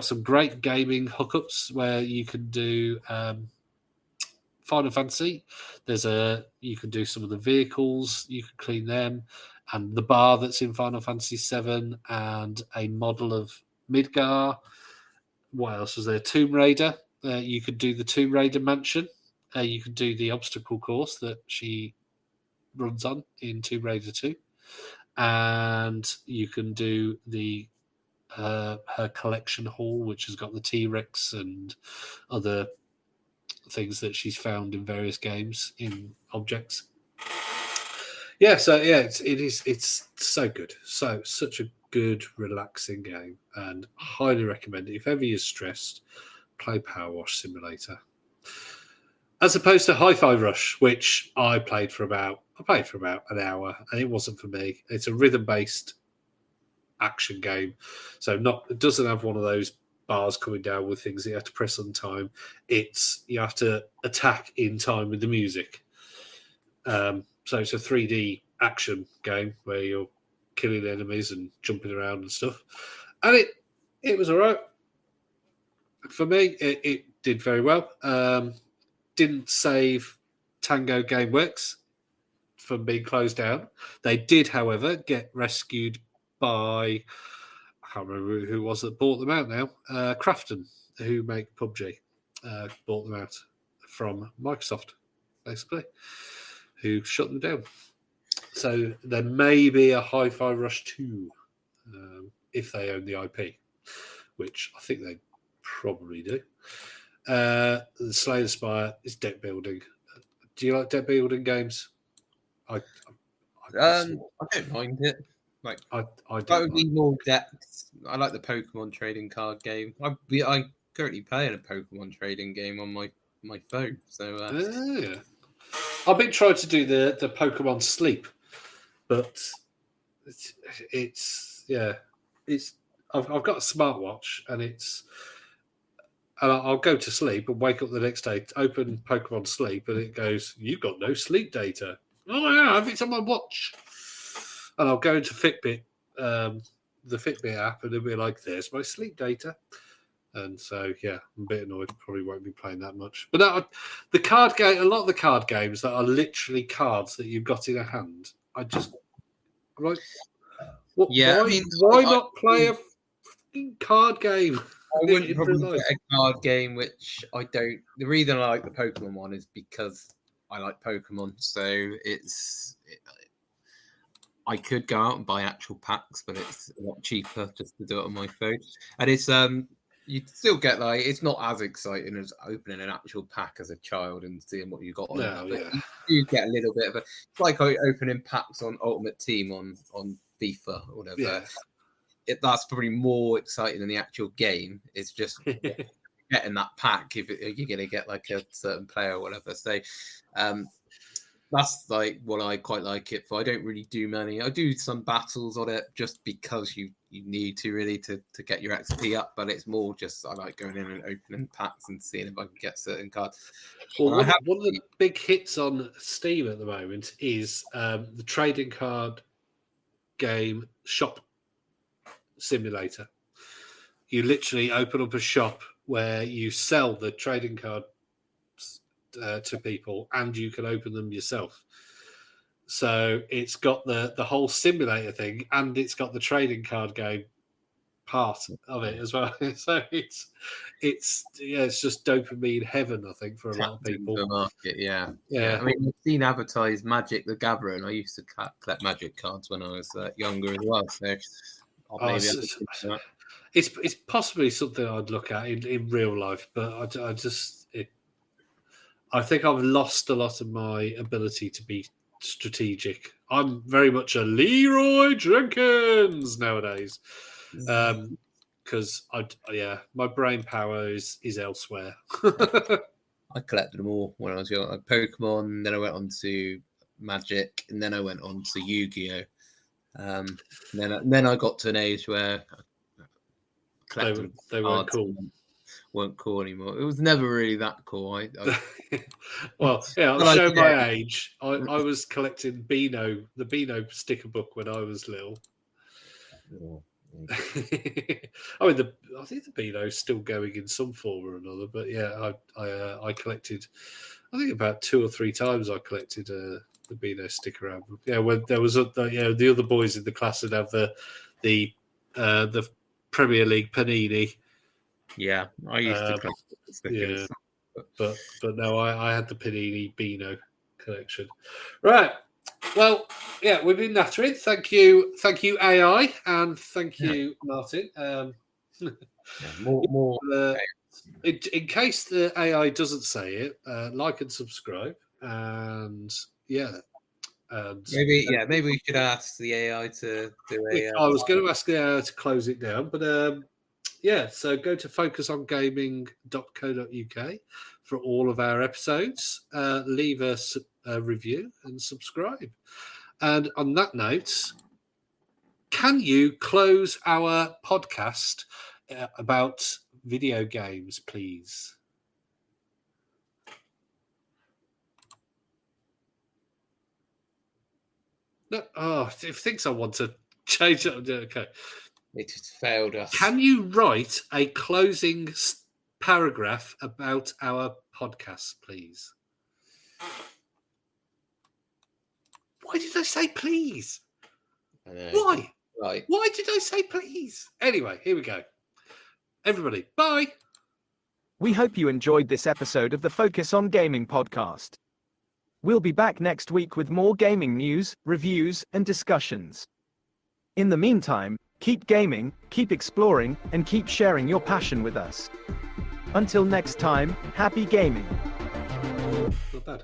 some great gaming hookups where you can do Final Fantasy. You can do some of the vehicles, you can clean them, and the bar that's in Final Fantasy VII, and a model of Midgar. What else was there? Tomb Raider. You could do the Tomb Raider mansion. You could do the obstacle course that she runs on in Tomb Raider 2, and you can do the her collection hall, which has got the T-Rex and other things that she's found in various games in objects. Yeah, so yeah, it's so good, such a good relaxing game, and highly recommend it if ever you're stressed. Play Power Wash Simulator, as opposed to Hi-Fi Rush, which I played for about an hour, and it wasn't for me. It's a rhythm-based action game, so it doesn't have one of those bars coming down with things that you have to press on time. You have to attack in time with the music. So it's a 3D action game where you're killing enemies and jumping around and stuff, and it was all right for me. It did very well. Didn't save Tango Gameworks from being closed down. They did, however, get rescued by, I can't remember who it was that bought them out now. Crafton, who make PUBG, bought them out from Microsoft, basically, who shut them down. So there may be a Hi-Fi Rush 2 if they own the IP, which I think they probably do. The Slay the Spire is deck building. Do you like deck building games? I don't mind it. Like I that would be more depth. I like the Pokemon trading card game. I currently playing a Pokemon trading game on my phone. So yeah. I've been trying to do the Pokemon Sleep, but I've got a smartwatch, and I'll go to sleep and wake up the next day, open Pokemon Sleep, and it goes, "You've got no sleep data." Oh yeah, it's on my watch. And I'll go into Fitbit, the Fitbit app, and it'll be like, "There's my sleep data." And so, yeah, I'm a bit annoyed. Probably won't be playing that much. But the card game, a lot of the card games that are literally cards that you've got in a hand, I just like. yeah, why not play a fucking card game? I wouldn't probably get a card game, which I don't. The reason I like the Pokemon one is because I like Pokemon. So I could go out and buy actual packs, but it's a lot cheaper just to do it on my phone. And it's you still get it's not as exciting as opening an actual pack as a child and seeing what you got on it. But you do get a little bit of it's like opening packs on Ultimate Team on FIFA or whatever. Yeah. That's probably more exciting than the actual game. It's just getting that pack if you're going to get like a certain player or whatever. So that's like what I quite like it for. I don't really do many. I do some battles on it just because you need to really to get your XP up, but it's more just I like going in and opening packs and seeing if I can get certain cards. Well, one of the big hits on Steam at the moment is the trading card game shop simulator. You literally open up a shop where you sell the trading cards to people, and you can open them yourself. So it's got the whole simulator thing, and it's got the trading card game part of it as well. So it's just dopamine heaven, I think, for a lot of people. The market, yeah. I mean, I've seen advertised Magic the Gathering. I used to collect Magic cards when I was younger as well. So Or Oh, maybe it's possibly something I'd look at in real life, but I think I've lost a lot of my ability to be strategic. I'm very much a Leroy Jenkins nowadays, because my brain power is elsewhere. I collected them all when I was young. Like Pokemon, then I went on to Magic, and then I went on to Yu-Gi-Oh. Then I got to an age where they weren't cool. Weren't cool anymore. It was never really that cool. Well, yeah, I'll show my age. I was collecting the Beano sticker book when I was little. I think the Beano's still going in some form or another, but yeah, I collected. I think about 2 or 3 times I collected the Beano sticker album. Yeah, when there was the other boys in the class would have the Premier League Panini. Yeah, I used to collect stickers. Yeah, but no, I had the Panini Beano collection. Right. Well, yeah, we've been nattering. Thank you, AI, and thank you, Martin. More. In case the AI doesn't say it, like and subscribe, and maybe we could ask the AI to do a. I was going to ask the AI to close it down, but so go to focusongaming.co.uk for all of our episodes. Leave us a review and subscribe. And on that note, can you close our podcast about video games, please? No, if thinks I want to change it, okay. It just failed us. Can you write a closing paragraph about our podcast, please? Why did I say please? I know. Why? Right. Why did I say please? Anyway, here we go. Everybody, bye. We hope you enjoyed this episode of the Focus on Gaming podcast. We'll be back next week with more gaming news, reviews, and discussions. In the meantime, keep gaming, keep exploring, and keep sharing your passion with us. Until next time, happy gaming. Not bad.